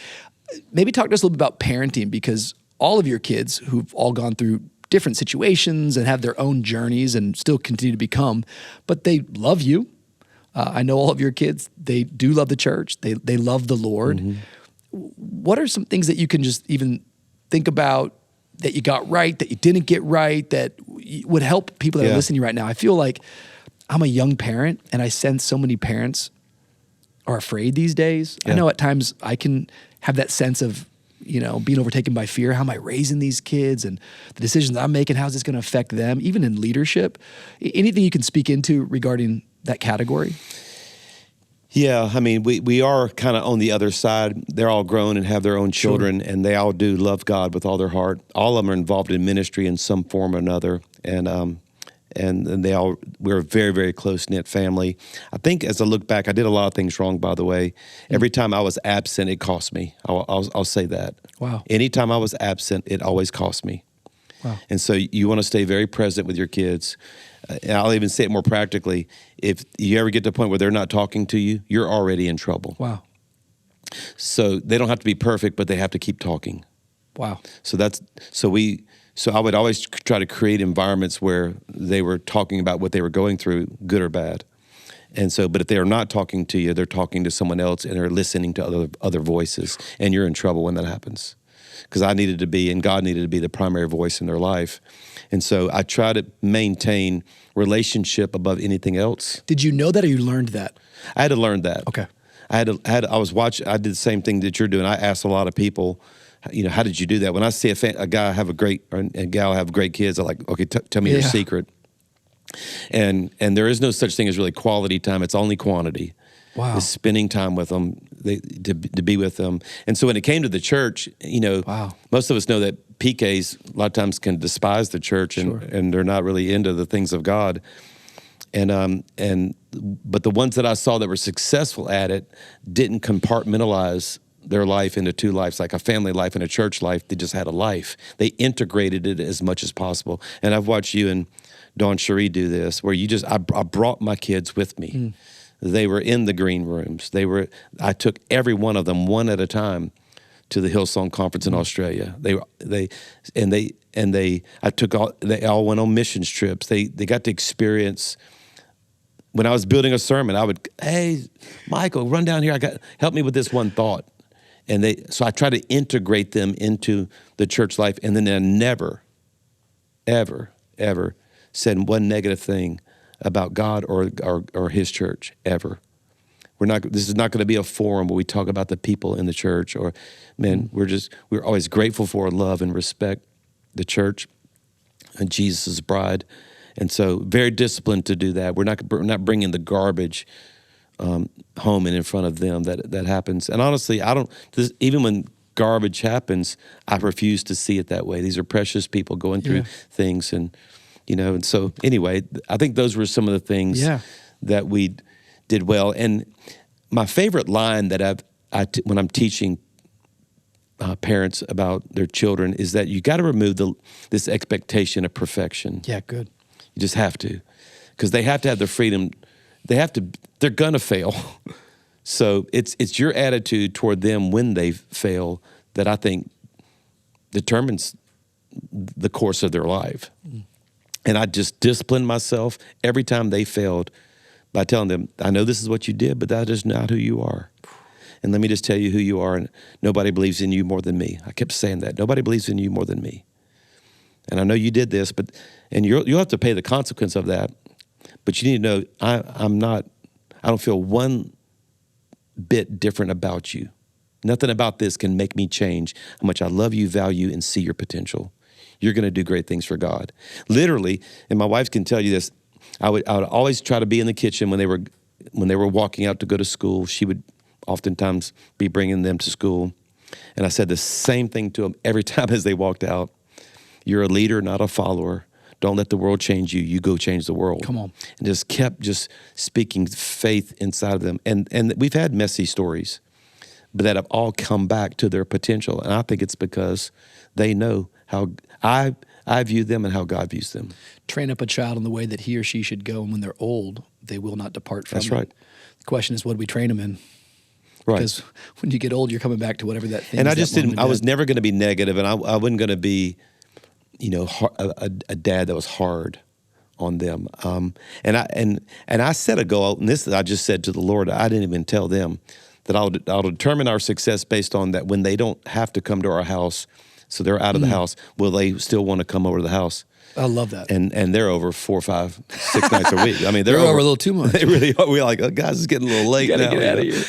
Maybe talk to us a little bit about parenting, because all of your kids who've all gone through different situations and have their own journeys and still continue to become, but they love you. I know all of your kids, they do love the church. They love the Lord. Mm-hmm. What are some things that you can just even think about that you got right, that you didn't get right, that would help people that are listening right now? I feel like I'm a young parent and I sense so many parents are afraid these days. Yeah. I know at times I can have that sense of, being overtaken by fear. How am I raising these kids, and the decisions I'm making, how's this going to affect them, even in leadership? Anything you can speak into regarding that category? Yeah, I mean, we are kind of on the other side. They're all grown and have their own children, and they all do love God with all their heart. All of them are involved in ministry in some form or another, and we're a very, very close-knit family. I think as I look back, I did a lot of things wrong, by the way. Every time I was absent, it cost me. I'll say that. Wow. Anytime I was absent, it always cost me. Wow. And so you want to stay very present with your kids. And I'll even say it more practically. If you ever get to the point where they're not talking to you, you're already in trouble. Wow. So they don't have to be perfect, but they have to keep talking. Wow. So I would always try to create environments where they were talking about what they were going through, good or bad. And so, but if they are not talking to you, they're talking to someone else and they're listening to other voices, and you're in trouble when that happens. Because I needed to be, and God needed to be the primary voice in their life. And so I try to maintain relationship above anything else. Did you know that, or you learned that? I had to learn that. Okay. I did the same thing that you're doing. I asked a lot of people, how did you do that? When I see a guy have a gal have great kids, I'm like, okay, tell me your secret. And there is no such thing as really quality time. It's only quantity. Wow. Is spending time with them, to be with them. And so when it came to the church, most of us know that PKs a lot of times can despise the church and they're not really into the things of God. But the ones that I saw that were successful at it didn't compartmentalize their life into 2 lives, like a family life and a church life. They just had a life. They integrated it as much as possible. And I've watched you and Dawn Cherie do this, where I brought my kids with me. They were in the green rooms. I took every one of them one at a time to the Hillsong Conference in Australia. They all went on missions trips. They got to experience. When I was building a sermon, I would, hey, Michael, run down here. Help me with this one thought. So I try to integrate them into the church life, and then I never, ever, ever said one negative thing about God or his church, ever. This is not going to be a forum where we talk about the people in the church or, man, we're always grateful for, love and respect the church and Jesus' bride. And so very disciplined to do that. We're not bringing the garbage home and in front of them. That happens. And honestly, even when garbage happens, I refuse to see it that way. These are precious people going through things, and and so anyway, I think those were some of the things that we did well. And my favorite line that when I'm teaching parents about their children is that you got to remove this expectation of perfection. Yeah, good. You just have to, because they have to have the freedom. They're gonna fail. So it's your attitude toward them when they fail that I think determines the course of their life. And I just disciplined myself every time they failed by telling them, I know this is what you did, but that is not who you are. And let me just tell you who you are, and nobody believes in you more than me. I kept saying that. Nobody believes in you more than me. And I know you did this, and you'll have to pay the consequence of that. But you need to know I don't feel one bit different about you. Nothing about this can make me change how much I love you, value, and see your potential. You're going to do great things for God. Literally, and my wife can tell you this, I would always try to be in the kitchen when they were walking out to go to school. She would oftentimes be bringing them to school. And I said the same thing to them every time as they walked out. You're a leader, not a follower. Don't let the world change you. You go change the world. Come on. And just kept speaking faith inside of them. And we've had messy stories, but that have all come back to their potential. And I think it's because they know how I view them and how God views them. Train up a child in the way that he or she should go, and when they're old, they will not depart from it. That's right. The question is, what do we train them in? Right. Because when you get old, you're coming back to whatever that thing is. And I just didn't, I was never going to be negative, and I wasn't going to be, a dad that was hard on them. And I set a goal, and this I just said to the Lord, I didn't even tell them that I'll determine our success based on that when they don't have to come to our house, so they're out of the house, will they still want to come over to the house? I love that. And they're over 4, 5, 6 nights a week. I mean, they're over a little too much. They really are. We're like, oh, guys, it's getting a little late now. Get out of here.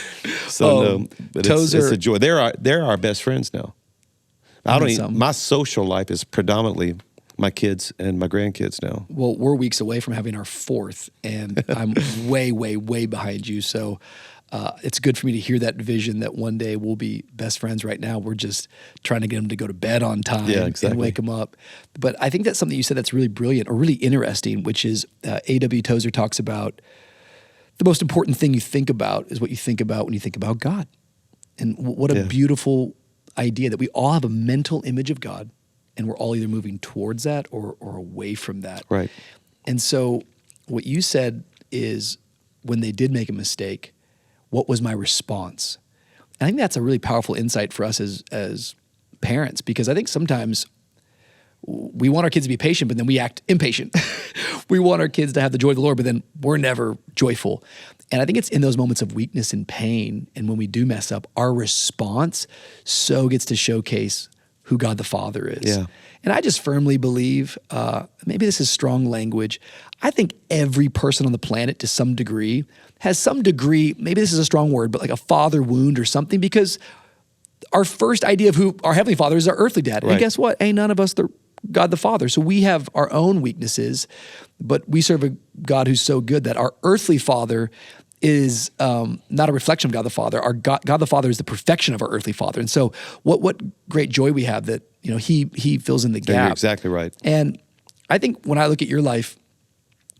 So no, but it's a joy. They're our best friends now. My social life is predominantly my kids and my grandkids now. Well, we're weeks away from having our 4th, and I'm way, way, way behind you. So it's good for me to hear that vision that one day we'll be best friends. Right now, we're just trying to get them to go to bed on time and wake them up. But I think that's something you said that's really brilliant or really interesting, which is A.W. Tozer talks about the most important thing you think about is what you think about when you think about God. And what a beautiful idea that we all have a mental image of God, and we're all either moving towards that or away from that. Right. And so what you said is when they did make a mistake, what was my response? And I think that's a really powerful insight for us as parents, because I think sometimes we want our kids to be patient, but then we act impatient. We want our kids to have the joy of the Lord, but then we're never joyful. And I think it's in those moments of weakness and pain, and when we do mess up, our response so gets to showcase who God the Father is. Yeah. And I just firmly believe, maybe this is strong language, I think every person on the planet to some degree has some degree, maybe this is a strong word, but like a father wound or something, because our first idea of who our Heavenly Father is our earthly dad. Right. And guess what? Ain't none of us God the Father. So we have our own weaknesses, but we serve a God who's so good that our earthly father is not a reflection of God the Father. Our God the Father is the perfection of our earthly father. And so what great joy we have that, he fills in the gap. You're exactly right. And I think when I look at your life,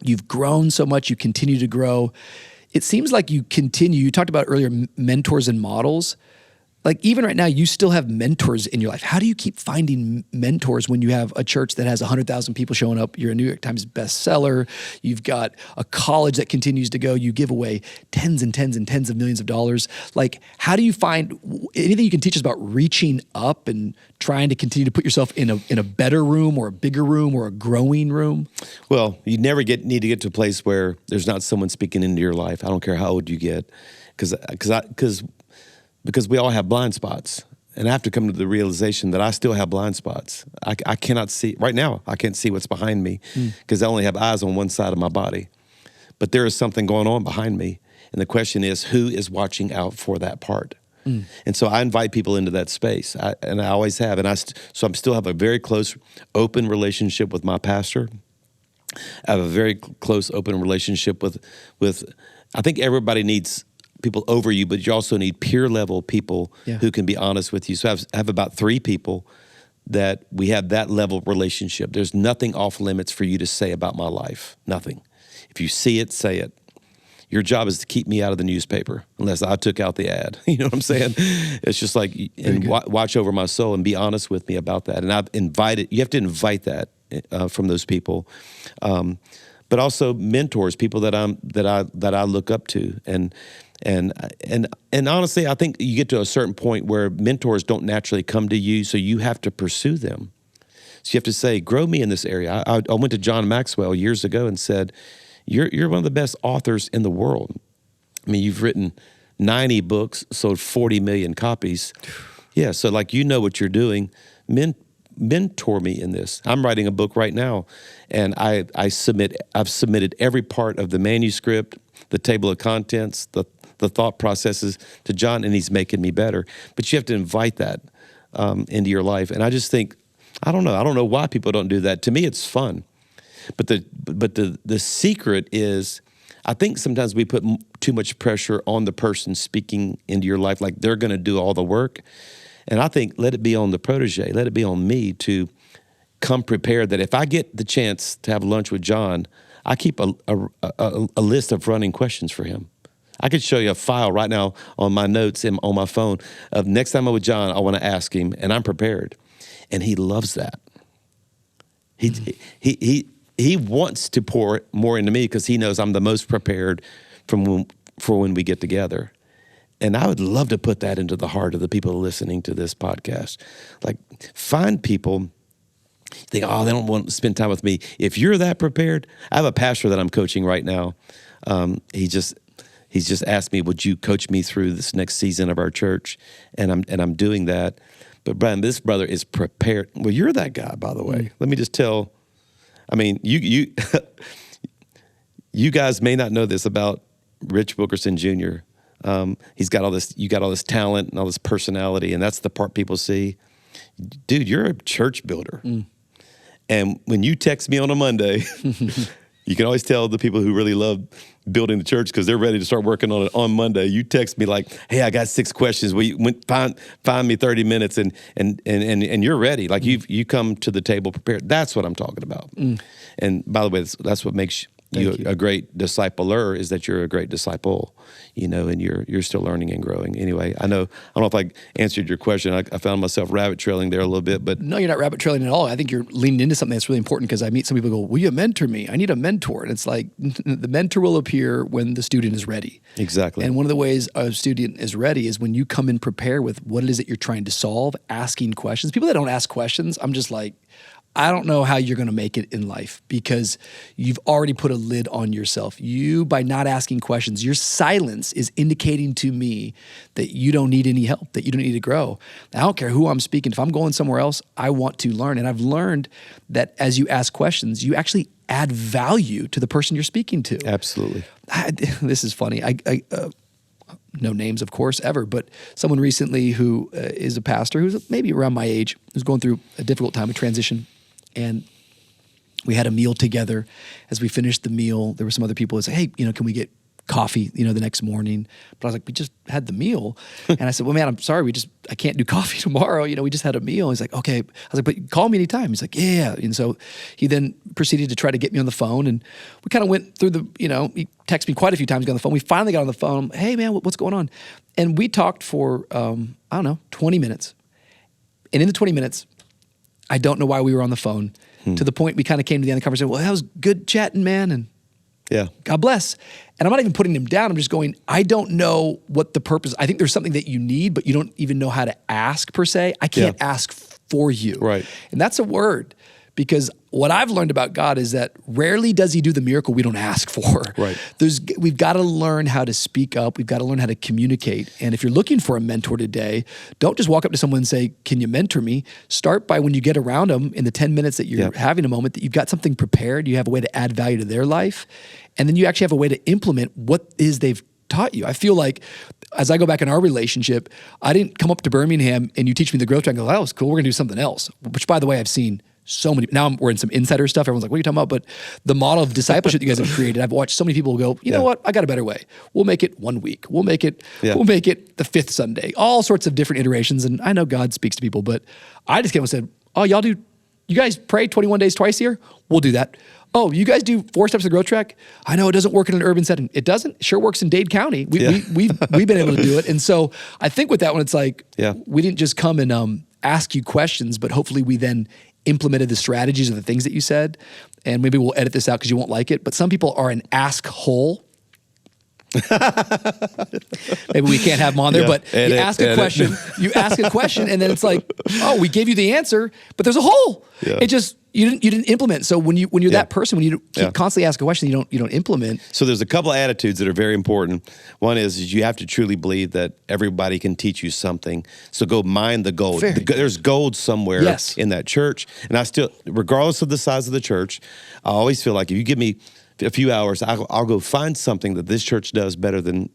you've grown so much, you continue to grow. It seems like you talked about earlier mentors and models. Like even right now, you still have mentors in your life. How do you keep finding mentors when you have a church that has 100,000 people showing up? You're a New York Times bestseller. You've got a college that continues to go. You give away tens and tens and tens of millions of dollars. Like, how do you find anything you can teach us about reaching up and trying to continue to put yourself in a better room or a bigger room or a growing room? Well, you never need to get to a place where there's not someone speaking into your life. I don't care how old you get, because we all have blind spots. And I have to come to the realization that I still have blind spots. I cannot see, right now, I can't see what's behind me because I only have eyes on one side of my body. But there is something going on behind me. And the question is, who is watching out for that part? And so I invite people into that space, and I always have. And so I still have a very close, open relationship with my pastor. I have a very close, open relationship with. I think everybody needs people over you, but you also need peer level people who can be honest with you. So I have about 3 people that we have that level of relationship. There's nothing off limits for you to say about my life. Nothing. If you see it, say it. Your job is to keep me out of the newspaper unless I took out the ad. You know what I'm saying? It's just like, and watch over my soul and be honest with me about that. And I've invited, you have to invite that from those people. But also mentors, people that I look up to. And honestly, I think you get to a certain point where mentors don't naturally come to you, so you have to pursue them. So you have to say, grow me in this area. I went to John Maxwell years ago and said, You're one of the best authors in the world. I mean, you've written 90 books, sold 40 million copies. Yeah, so like you know what you're doing. Mentor me in this. I'm writing a book right now, and I've submitted every part of the manuscript, the table of contents, the thought processes to John, and he's making me better. But you have to invite that into your life. And I just think, I don't know why people don't do that. To me, it's fun. But the secret is, I think sometimes we put too much pressure on the person speaking into your life, like they're going to do all the work. And I think let it be on the protege, let it be on me to come prepared that if I get the chance to have lunch with John, I keep a list of running questions for him. I could show you a file right now on my notes and on my phone of next time I'm with John, I want to ask him, and I'm prepared. And he loves that. He wants to pour more into me because he knows I'm the most prepared for when we get together. And I would love to put that into the heart of the people listening to this podcast. Like, find people, think, oh, they don't want to spend time with me. If you're that prepared, I have a pastor that I'm coaching right now. He's just asked me, would you coach me through this next season of our church? And I'm doing that. But Brian, this brother is prepared. Well, you're that guy, by the way. Let me just tell. I mean, you guys may not know this about Rich Wilkerson Jr. He's got all this. You got all this talent and all this personality, and that's the part people see. Dude, you're a church builder. And when you text me on a Monday, you can always tell the people who really love building the church because they're ready to start working on it on Monday. You text me like, "Hey, I got 6 questions. Will you find me 30 minutes?" And you're ready. Like you come to the table prepared. That's what I'm talking about. And by the way, that's what makes you a great discipler, is that you're a great disciple, and you're still learning and growing. Anyway, I don't know if I answered your question. I found myself rabbit trailing there a little bit, but no, you're not rabbit trailing at all. I think you're leaning into something that's really important, because I meet some people who go, will you mentor me? I need a mentor. And it's like, the mentor will appear when the student is ready. Exactly. And one of the ways a student is ready is when you come in prepared with what it is that you're trying to solve, asking questions. People that don't ask questions, I'm just like, I don't know how you're going to make it in life, because you've already put a lid on yourself. You, by not asking questions, your silence is indicating to me that you don't need any help, that you don't need to grow. I don't care who I'm speaking. If I'm going somewhere else, I want to learn. And I've learned that as you ask questions, you actually add value to the person you're speaking to. Absolutely. This is funny. No names, of course, ever, but someone recently who is a pastor who's maybe around my age, who's going through a difficult time of transition. And we had a meal together. As we finished the meal, there were some other people who said, hey, can we get coffee, the next morning? But I was like, we just had the meal. And I said, well, man, I'm sorry. I can't do coffee tomorrow. We just had a meal. And he's like, okay. I was like, but call me anytime. He's like, yeah. And so he then proceeded to try to get me on the phone. And we kind of went through he texted me quite a few times on the phone. We finally got on the phone. Hey, man, what's going on? And we talked for, 20 minutes. And in the 20 minutes, I don't know why we were on the phone, to the point we kind of came to the end of the conversation. Well, that was good chatting, man. And yeah, God bless. And I'm not even putting him down. I'm just going, I don't know what the purpose. I think there's something that you need, but you don't even know how to ask per se. I can't ask for you. Right. And that's a word, because what I've learned about God is that rarely does he do the miracle we don't ask for. Right. We've got to learn how to speak up. We've got to learn how to communicate. And if you're looking for a mentor today, don't just walk up to someone and say, can you mentor me? Start by, when you get around them in the 10 minutes that you're having a moment, that you've got something prepared, you have a way to add value to their life. And then you actually have a way to implement what is they've taught you. I feel like as I go back in our relationship, I didn't come up to Birmingham and you teach me the growth track and go, that was cool, we're gonna do something else. Which, by the way, I've seen so many, now we're in some insider stuff. Everyone's like, what are you talking about? But the model of discipleship that you guys have created, I've watched so many people go, you know what? I got a better way. We'll make it 1 week. We'll make it the 5th Sunday, all sorts of different iterations. And I know God speaks to people, but I just came and said, oh, you guys pray 21 days twice a year? We'll do that. Oh, you guys do 4 steps of the growth track? I know it doesn't work in an urban setting. It doesn't. It sure works in Dade County. We've been able to do it. And so I think with that one, it's like, we didn't just come and ask you questions, but hopefully we then implemented the strategies or the things that you said. And maybe we'll edit this out because you won't like it. But some people are an ask hole. Maybe we can't have them on there, but you ask a question, and then it's like, oh, we gave you the answer, but there's a hole. It just you didn't implement. So when you're that person, when you constantly ask a question, you don't implement. So there's a couple of attitudes that are very important. One is you have to truly believe that everybody can teach you something. So go mine the gold. There's gold somewhere in that church, and I still, regardless of the size of the church, I always feel like if you give me a few hours, I'll go find something that this church does better than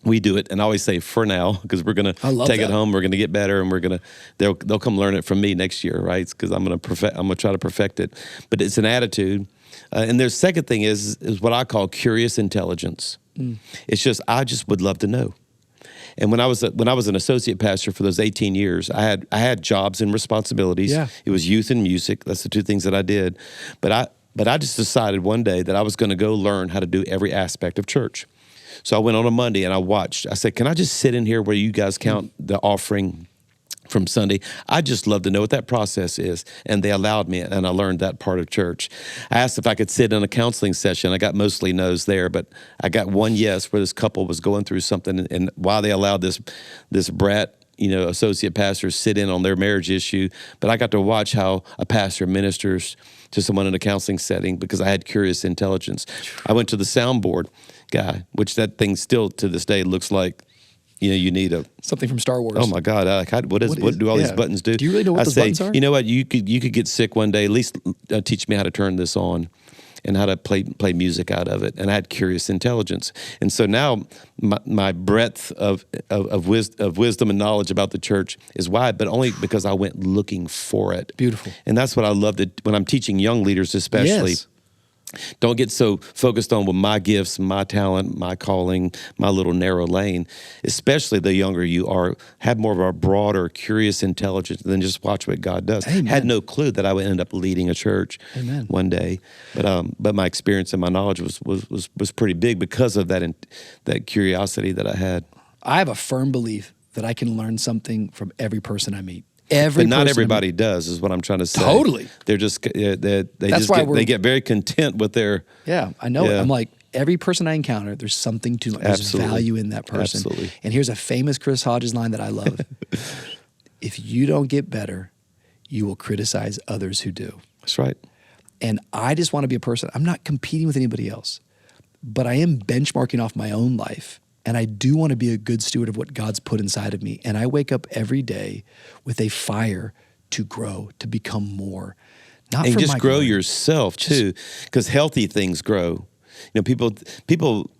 we do it. And I always say for now, because we're going to take it home, we're going to get better, and they'll come learn it from me next year, right? Because I'm going to try to perfect it. But it's an attitude. And there's second thing is what I call curious intelligence. It's just, I just would love to know. And when I was an associate pastor for those 18 years, I had jobs and responsibilities. It was youth and music. That's the two things that I did. But I just decided one day that I was going to go learn how to do every aspect of church. So I went on a Monday and I watched. I said, can I just sit in here where you guys count the offering from Sunday? I just love to know what that process is. And they allowed me, and I learned that part of church. I asked if I could sit in a counseling session. I got mostly no's there, but I got one yes where this couple was going through something. And while they allowed this brat, associate pastors sit in on their marriage issue, but I got to watch how a pastor ministers to someone in a counseling setting because I had curious intelligence. I went to the soundboard guy, which that thing still to this day looks like, you need something from Star Wars. Oh my God! What do all these buttons do? Do you really know what those buttons are? You know what? You could get sick one day. At least teach me how to turn this on, and how to play music out of it. And I had curious intelligence, and so now my breadth of wisdom and knowledge about the church is wide, but only because I went looking for it. Beautiful. And that's what I love when I'm teaching young leaders, especially. Yes. Don't get so focused on my gifts, my talent, my calling, my little narrow lane. Especially the younger you are, have more of a broader, curious intelligence than just watch what God does. Amen. Had no clue that I would end up leading a church one day, but my experience and my knowledge was pretty big because of that curiosity that I had. I have a firm belief that I can learn something from every person I meet. But not everybody does, is what I'm trying to say. Totally. They're just they get very content with their. Yeah, I know it. I'm like, every person I encounter, there's something to learn. There's value in that person. Absolutely. And here's a famous Chris Hodges line that I love. If you don't get better, you will criticize others who do. That's right. And I just want to be a person. I'm not competing with anybody else, but I am benchmarking off my own life. And I do want to be a good steward of what God's put inside of me. And I wake up every day with a fire to grow, to become more. And just grow yourself too, because healthy things grow. People.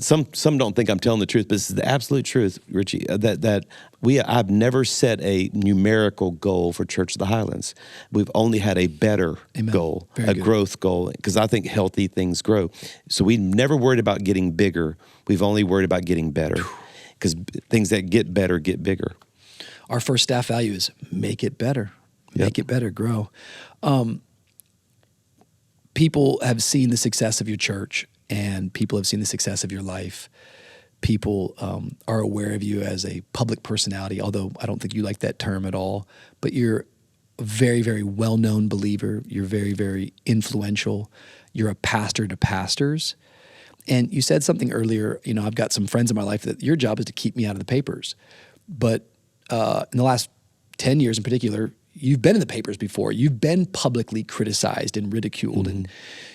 Some don't think I'm telling the truth, but this is the absolute truth, Richie. I've never set a numerical goal for Church of the Highlands. We've only had a better goal, growth goal, because I think healthy things grow. So we never worried about getting bigger. We've only worried about getting better, because things that get better get bigger. Our first staff value is make it better. Make it better, grow. People have seen the success of your church, and people have seen the success of your life. People are aware of you as a public personality, although I don't think you like that term at all. But you're a very, very well-known believer. You're very, very influential. You're a pastor to pastors. And you said something earlier, I've got some friends in my life that your job is to keep me out of the papers. But in the last 10 years in particular, you've been in the papers before. You've been publicly criticized and ridiculed, and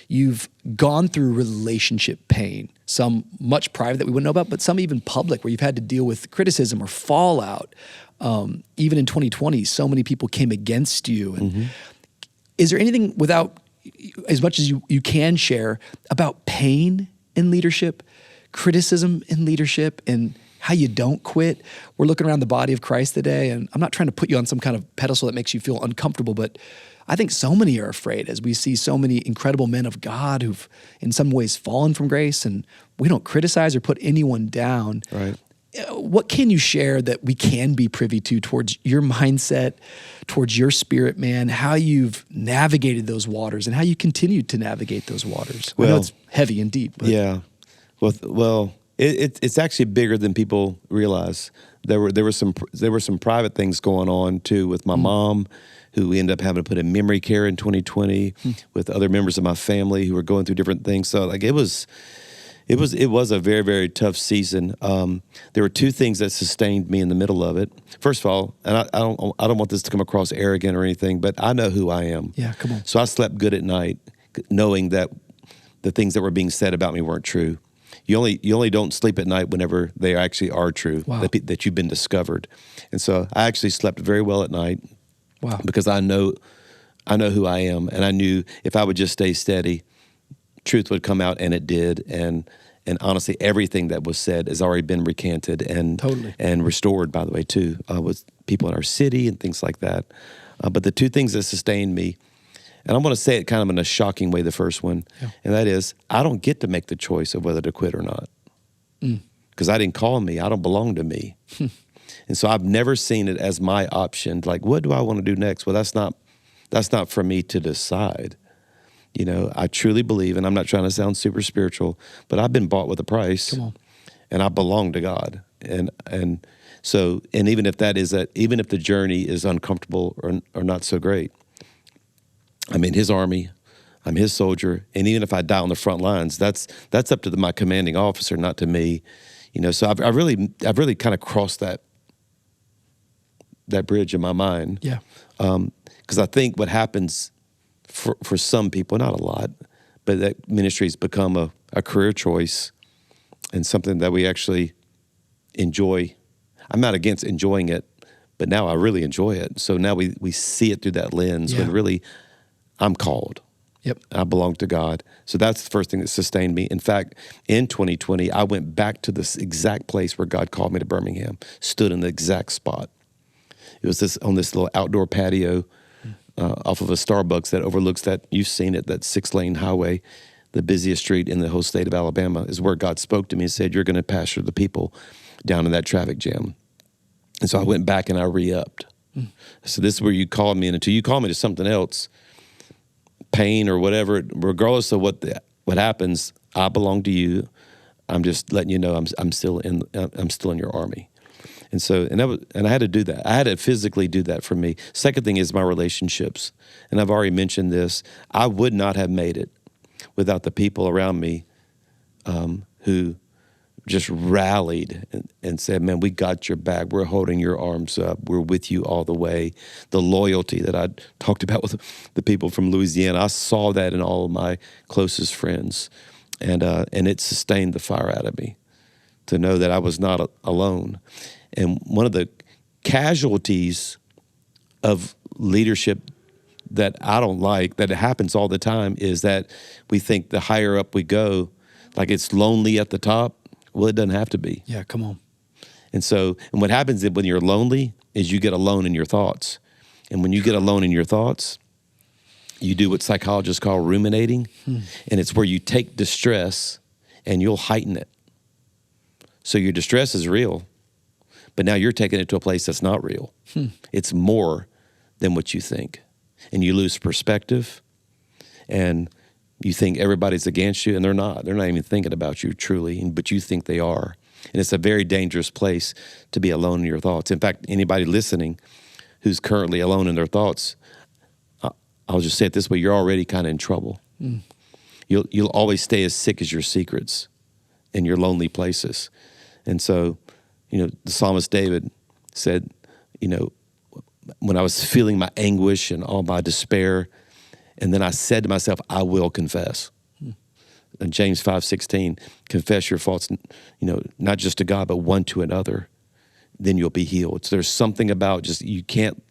you've gone through relationship pain, some much private that we wouldn't know about, but some even public where you've had to deal with criticism or fallout. Even in 2020, so many people came against you. And is there anything, without as much as you can share, about pain in leadership? criticism in leadership and how you don't quit. We're looking around the body of Christ today, and I'm not trying to put you on some kind of pedestal that makes you feel uncomfortable, but I think so many are afraid as we see so many incredible men of God who've in some ways fallen from grace, and we don't criticize or put anyone down. Right. What can you share that we can be privy to towards your mindset, towards your spirit, man, how you've navigated those waters and how you continue to navigate those waters? I know it's heavy and deep. But. Yeah. Well, it's actually bigger than people realize. There were some private things going on too with my mom, who we ended up having to put in memory care in 2020, with other members of my family who were going through different things. So like it was a very, very tough season. There were two things that sustained me in the middle of it. First of all, and I don't want this to come across arrogant or anything, but I know who I am. Yeah, come on. So I slept good at night, knowing that the things that were being said about me weren't true. You only don't sleep at night whenever they actually are true, Wow. that you've been discovered. And so I actually slept very well at night. Wow. Because I know who I am, and I knew if I would just stay steady, truth would come out, and it did. And honestly, everything that was said has already been recanted and Totally. and restored, by the way, too, with people in our city and things like that. But the two things that sustained me, and I'm going to say it kind of in a shocking way, the first one, and that is I don't get to make the choice of whether to quit or not. Because I didn't call me. I don't belong to me. And so I've never seen it as my option. Like, what do I want to do next? Well, that's not for me to decide. You know, I truly believe, and I'm not trying to sound super spiritual, but I've been bought with a price. Come on. And I belong to God. And so even if the journey is uncomfortable or not so great, I'm in His army, I'm His soldier, and even if I die on the front lines, that's up to my commanding officer, not to me. You know, so I've really kind of crossed that bridge in my mind. Yeah. Because I think what happens for some people, not a lot, but that ministry has become a career choice and something that we actually enjoy. I'm not against enjoying it, but now I really enjoy it. So now we see it through that lens when really I'm called. Yep. I belong to God. So that's the first thing that sustained me. In fact, in 2020, I went back to this exact place where God called me to Birmingham, stood in the exact spot. It was on this little outdoor patio off of a Starbucks that overlooks that, you've seen it, that 6-lane highway, the busiest street in the whole state of Alabama, is where God spoke to me and said, you're going to pastor the people down in that traffic jam. And so I went back and I re-upped. So this is where you called me, and until you call me to something else, pain or whatever, regardless of what happens, I belong to you. I'm just letting you know I'm still in your army. And so, and I had to do that. I had to physically do that for me. Second thing is my relationships. And I've already mentioned this. I would not have made it without the people around me who just rallied and said, man, we got your back. We're holding your arms up. We're with you all the way. The loyalty that I talked about with the people from Louisiana, I saw that in all of my closest friends. And it sustained the fire out of me to know that I was not alone. And one of the casualties of leadership that I don't like, that it happens all the time, is that we think the higher up we go, like it's lonely at the top. Well, it doesn't have to be. Yeah, come on. And what happens when you're lonely is you get alone in your thoughts. And when you get alone in your thoughts, you do what psychologists call ruminating. And it's where you take distress and you'll heighten it. So your distress is real, but now you're taking it to a place that's not real. It's more than what you think. And you lose perspective, and you think everybody's against you, and they're not. They're not even thinking about you truly, but you think they are. And it's a very dangerous place to be alone in your thoughts. In fact, anybody listening who's currently alone in their thoughts, I'll just say it this way, you're already kind of in trouble. You'll always stay as sick as your secrets in your lonely places. And so, the psalmist David said, when I was feeling my anguish and all my despair, and then I said to myself, I will confess. And James 5:16, confess your faults, not just to God, but one to another, then you'll be healed. So there's something about just, you can't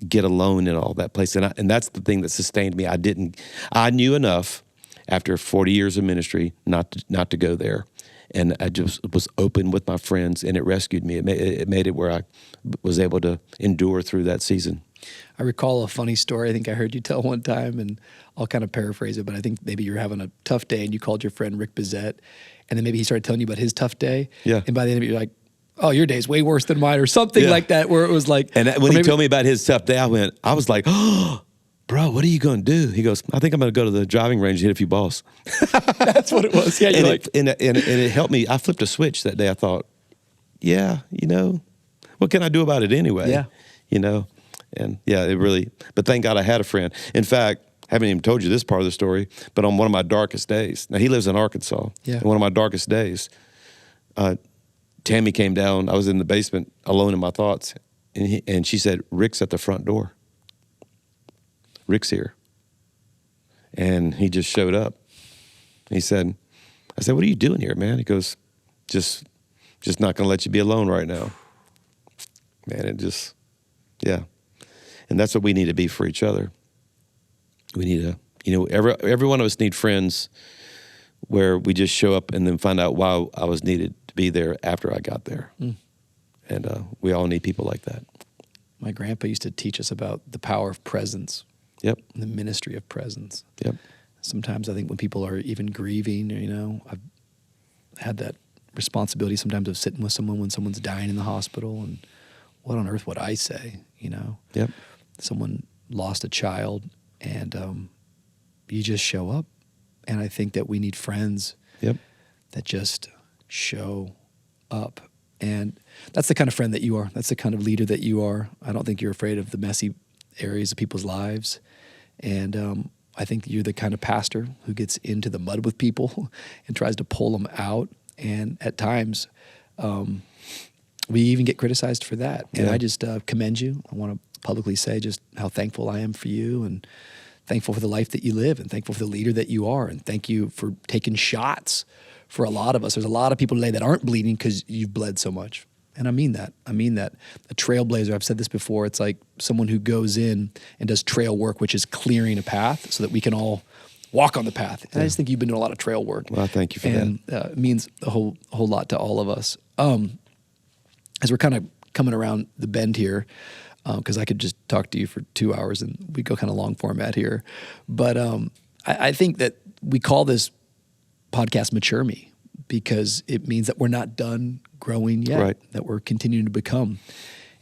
get alone in all that place. And that's the thing that sustained me. I knew enough, after 40 years of ministry not to go there. And I just was open with my friends, and it rescued me. It made it where I was able to endure through that season. I recall a funny story I think I heard you tell one time, and I'll kind of paraphrase it, but I think maybe you were having a tough day and you called your friend Rick Bizette, and then maybe he started telling you about his tough day. Yeah. And by the end of it, you're like, oh, your day's way worse than mine, or something like that, where it was like. And when he told me about his tough day, I was like, oh, bro, what are you going to do? He goes, I think I'm going to go to the driving range and hit a few balls. That's what it was. Yeah, and it helped me. I flipped a switch that day. I thought, yeah, what can I do about it anyway? Yeah. And yeah, it really, but thank God I had a friend. In fact, I haven't even told you this part of the story, but on one of my darkest days, now he lives in Arkansas. Yeah. And one of my darkest days, Tammy came down. I was in the basement alone in my thoughts. And she said, Rick's at the front door. Rick's here. And he just showed up. I said, what are you doing here, man? He goes, just not going to let you be alone right now. Man, yeah. And that's what we need to be for each other. We need to, every one of us need friends where we just show up and then find out why I was needed to be there after I got there. And we all need people like that. My grandpa used to teach us about the power of presence. Yep. The ministry of presence. Yep. Sometimes I think when people are even grieving, I've had that responsibility sometimes of sitting with someone when someone's dying in the hospital, and what on earth would I say, Yep. Someone lost a child, and you just show up. And I think that we need friends that just show up. And that's the kind of friend that you are. That's the kind of leader that you are. I don't think you're afraid of the messy areas of people's lives. And I think you're the kind of pastor who gets into the mud with people and tries to pull them out. And at times, we even get criticized for that. And I just commend you. I want to publicly say just how thankful I am for you, and thankful for the life that you live, and thankful for the leader that you are. And thank you for taking shots for a lot of us. There's a lot of people today that aren't bleeding because you've bled so much. And I mean that. A trailblazer, I've said this before, it's like someone who goes in and does trail work, which is clearing a path so that we can all walk on the path. And I just think you've been doing a lot of trail work. Well, thank you for that. And it means a whole lot to all of us. As we're kind of coming around the bend here, because I could just talk to you for 2 hours and we go kind of long format here. But I think that we call this podcast Mature Me because it means that we're not done growing yet, that we're continuing to become.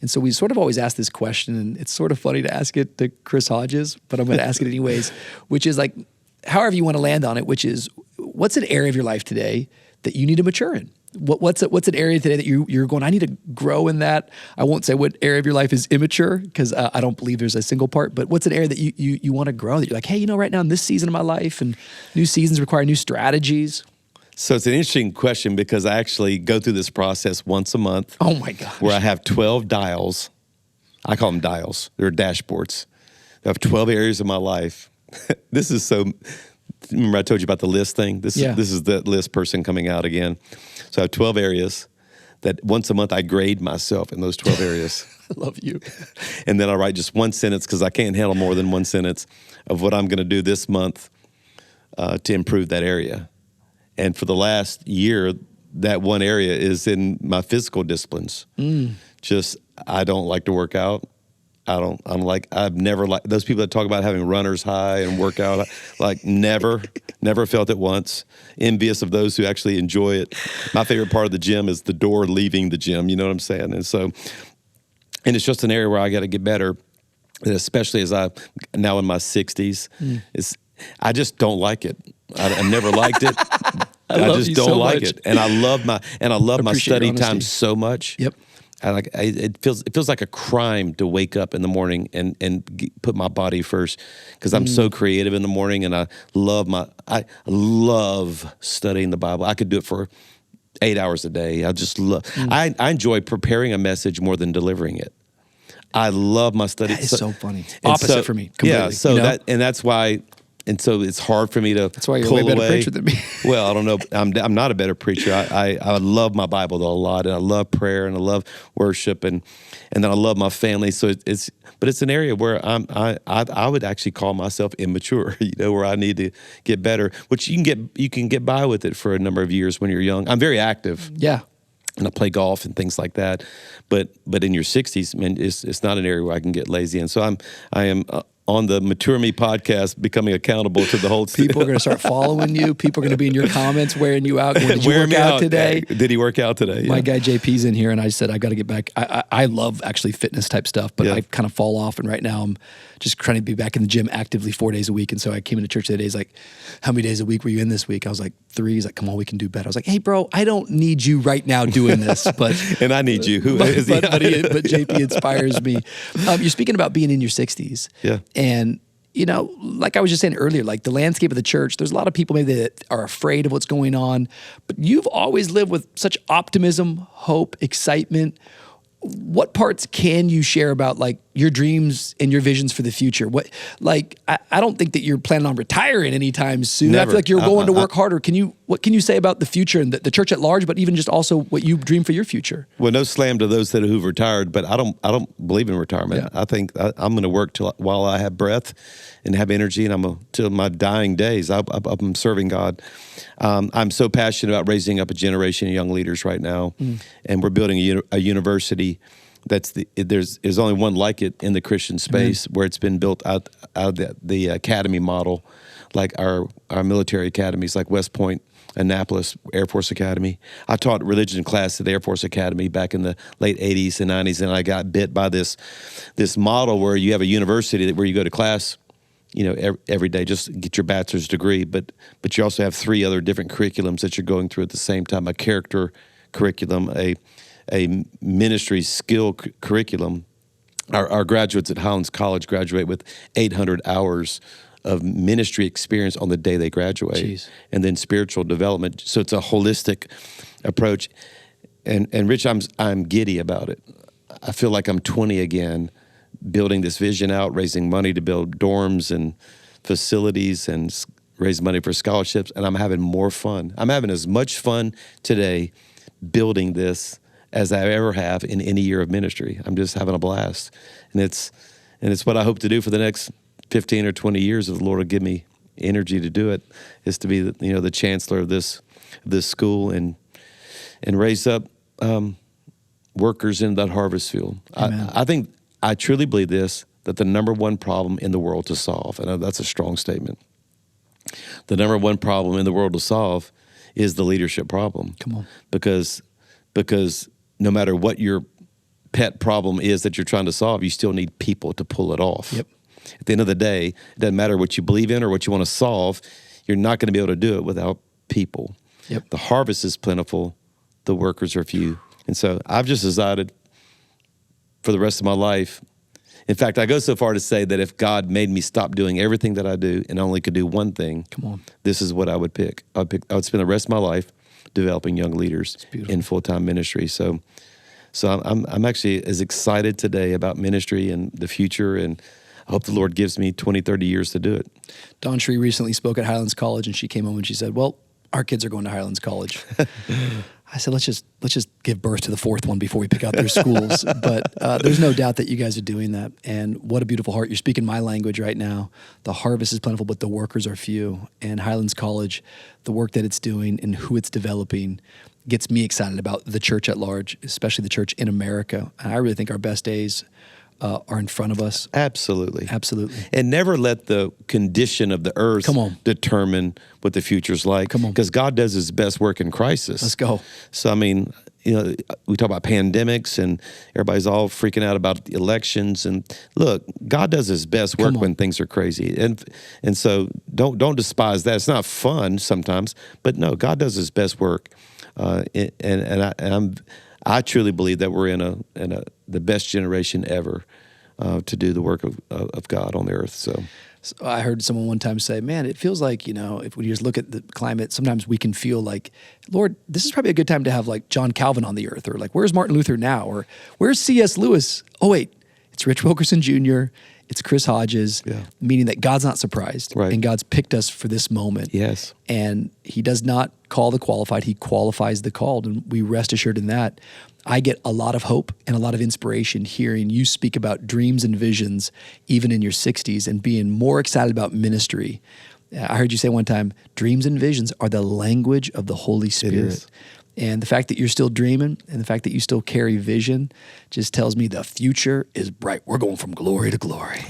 And so we sort of always ask this question, and it's sort of funny to ask it to Chris Hodges, but I'm going to ask it anyways, which is like, however you want to land on it, which is, what's an area of your life today that you need to mature in? What's an area today that you're going, I need to grow in that? I won't say what area of your life is immature, because I don't believe there's a single part, but what's an area that you want to grow, that you're like, hey, right now in this season of my life, and new seasons require new strategies? So it's an interesting question because I actually go through this process once a month. Oh my gosh. Where I have 12 dials. I call them dials. They're dashboards. I have 12 areas of my life. This is so, remember I told you about the list thing? This is the list person coming out again. So I have 12 areas that once a month I grade myself in those 12 areas. I love you. And then I write just one sentence, because I can't handle more than one sentence, of what I'm going to do this month to improve that area. And for the last year, that one area is in my physical disciplines. Just, I don't like to work out. I've never liked those people that talk about having runner's high and work out. Never felt it once. Envious of those who actually enjoy it. My favorite part of the gym is the door leaving the gym. You know what I'm saying? And it's just an area where I got to get better, especially as I'm now in my 60s. I just don't like it. I've never liked it. I just don't like it, and I love my study time so much. Yep. It feels like a crime to wake up in the morning and put my body first, because I'm so creative in the morning, and I love studying the Bible. I could do it for 8 hours a day. I just love. I enjoy preparing a message more than delivering it. I love my study. That is so funny. Opposite for me. Completely, yeah. So that's why and so it's hard for me to. That's why you're pull way better away. preacher than me. Well, I don't know. I'm not a better preacher. I love my Bible a lot, and I love prayer, and I love worship, and then I love my family. So but it's an area where I would actually call myself immature. Where I need to get better. Which you can get by with it for a number of years when you're young. I'm very active. Yeah. And I play golf and things like that, but in your 60s, man, it's not an area where I can get lazy. And so I am on the Mature Me podcast, becoming accountable to the whole. People are going to start following you. People are going to be in your comments wearing you out. Did you work out today? Did he work out today? My guy JP's in here, and I said I got to get back. I love actually fitness type stuff, but I kind of fall off. And right now I'm just trying to be back in the gym actively 4 days a week. And so I came into church the other day. He's like, "How many days a week were you in this week?" I was like, 3. He's like, "Come on, we can do better." I was like, "Hey, bro, I don't need you right now doing this, but and I need you." But JP inspires me. You're speaking about being in your 60s, and. Like I was just saying earlier, like the landscape of the church, there's a lot of people maybe that are afraid of what's going on, but you've always lived with such optimism, hope, excitement. What parts can you share about like your dreams and your visions for the future? I don't think that you're planning on retiring anytime soon. Never. I feel like you're going to work harder. What can you say about the future and the church at large, but even just also what you dream for your future? Well, no slam to those who've retired, but I don't believe in retirement. Yeah. I think I'm going to work while I have breath and have energy, and till my dying days. I'm serving God. I'm so passionate about raising up a generation of young leaders right now, and we're building a university. There's only one like it in the Christian space, where it's been built out of the academy model, like our military academies, like West Point, Annapolis Air Force Academy. I taught religion class at the Air Force Academy back in the late 80s and 90s, and I got bit by this model where you have a university where you go to class, every day, just get your bachelor's degree, but you also have 3 other different curriculums that you're going through at the same time: a character curriculum, a ministry skill curriculum. Our graduates at Highlands College graduate with 800 hours of ministry experience on the day they graduate. Jeez. And then spiritual development. So it's a holistic approach. And Rich, I'm giddy about it. I feel like I'm 20 again, building this vision out, raising money to build dorms and facilities and raise money for scholarships, and I'm having more fun. I'm having as much fun today building this as I ever have in any year of ministry. I'm just having a blast. And it's what I hope to do for the next 15 or 20 years, if the Lord will give me energy to do it, is to be the chancellor of this school and raise up workers in that harvest field. I truly believe that the number one problem in the world to solve, and that's a strong statement, the number one problem in the world to solve is the leadership problem. Come on. Because no matter what your pet problem is that you're trying to solve, you still need people to pull it off. Yep. At the end of the day, it doesn't matter what you believe in or what you want to solve, you're not going to be able to do it without people. Yep. The harvest is plentiful, the workers are few. And so I've just decided for the rest of my life. In fact, I go so far to say that if God made me stop doing everything that I do and only could do one thing, this is what I would pick. I would spend the rest of my life developing young leaders in full-time ministry. So I'm actually as excited today about ministry and the future, and I hope the Lord gives me 20, 30 years to do it. Dawn Shree recently spoke at Highlands College, and she came home and she said, "Well, our kids are going to Highlands College." I said, let's just give birth to the 4th one before we pick out their schools. But there's no doubt that you guys are doing that. And what a beautiful heart. You're speaking my language right now. The harvest is plentiful, but the workers are few. And Highlands College, the work that it's doing and who it's developing gets me excited about the church at large, especially the church in America. And I really think our best days are in front of us. Absolutely. Absolutely. And never let the condition of the earth determine what the future's like. Because God does his best work in crisis. Let's go. So, we talk about pandemics and everybody's all freaking out about elections. And look, God does his best work when things are crazy. And so don't despise that. It's not fun sometimes, but no, God does his best work. I truly believe that we're in the best generation ever to do the work of God on the earth. So I heard someone one time say, "Man, it feels like if we just look at the climate, sometimes we can feel like, Lord, this is probably a good time to have like John Calvin on the earth, or like where's Martin Luther now, or where's C.S. Lewis? Oh wait, it's Rich Wilkerson Jr. It's Chris Hodges, meaning that God's not surprised, Right. and God's picked us for this moment. Yes. And he does not call the qualified, he qualifies the called, and we rest assured in that. I get a lot of hope and a lot of inspiration hearing you speak about dreams and visions, even in your 60s, and being more excited about ministry. I heard you say one time, dreams and visions are the language of the Holy Spirit. is. And the fact that you're still dreaming and the fact that you still carry vision just tells me the future is bright. We're going from glory to glory,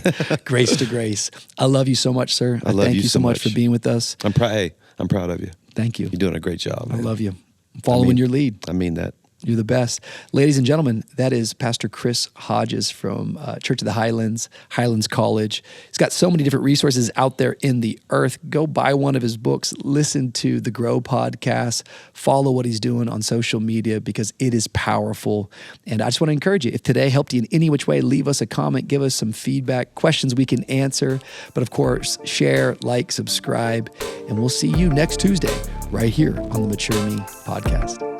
grace to grace. I love you so much, sir. I love thank you you so much for being with us. I'm proud of you. Thank you. You're doing a great job, I man. love you. I'm following your lead. I mean that. You're the best. Ladies and gentlemen, that is Pastor Chris Hodges from Church of the Highlands, Highlands College. He's got so many different resources out there in the earth. Go buy one of his books, listen to the Grow podcast, follow what he's doing on social media because it is powerful. And I just want to encourage you, if today helped you in any which way, leave us a comment, give us some feedback, questions we can answer. But of course, share, like, subscribe, and we'll see you next Tuesday right here on the Mature Me podcast.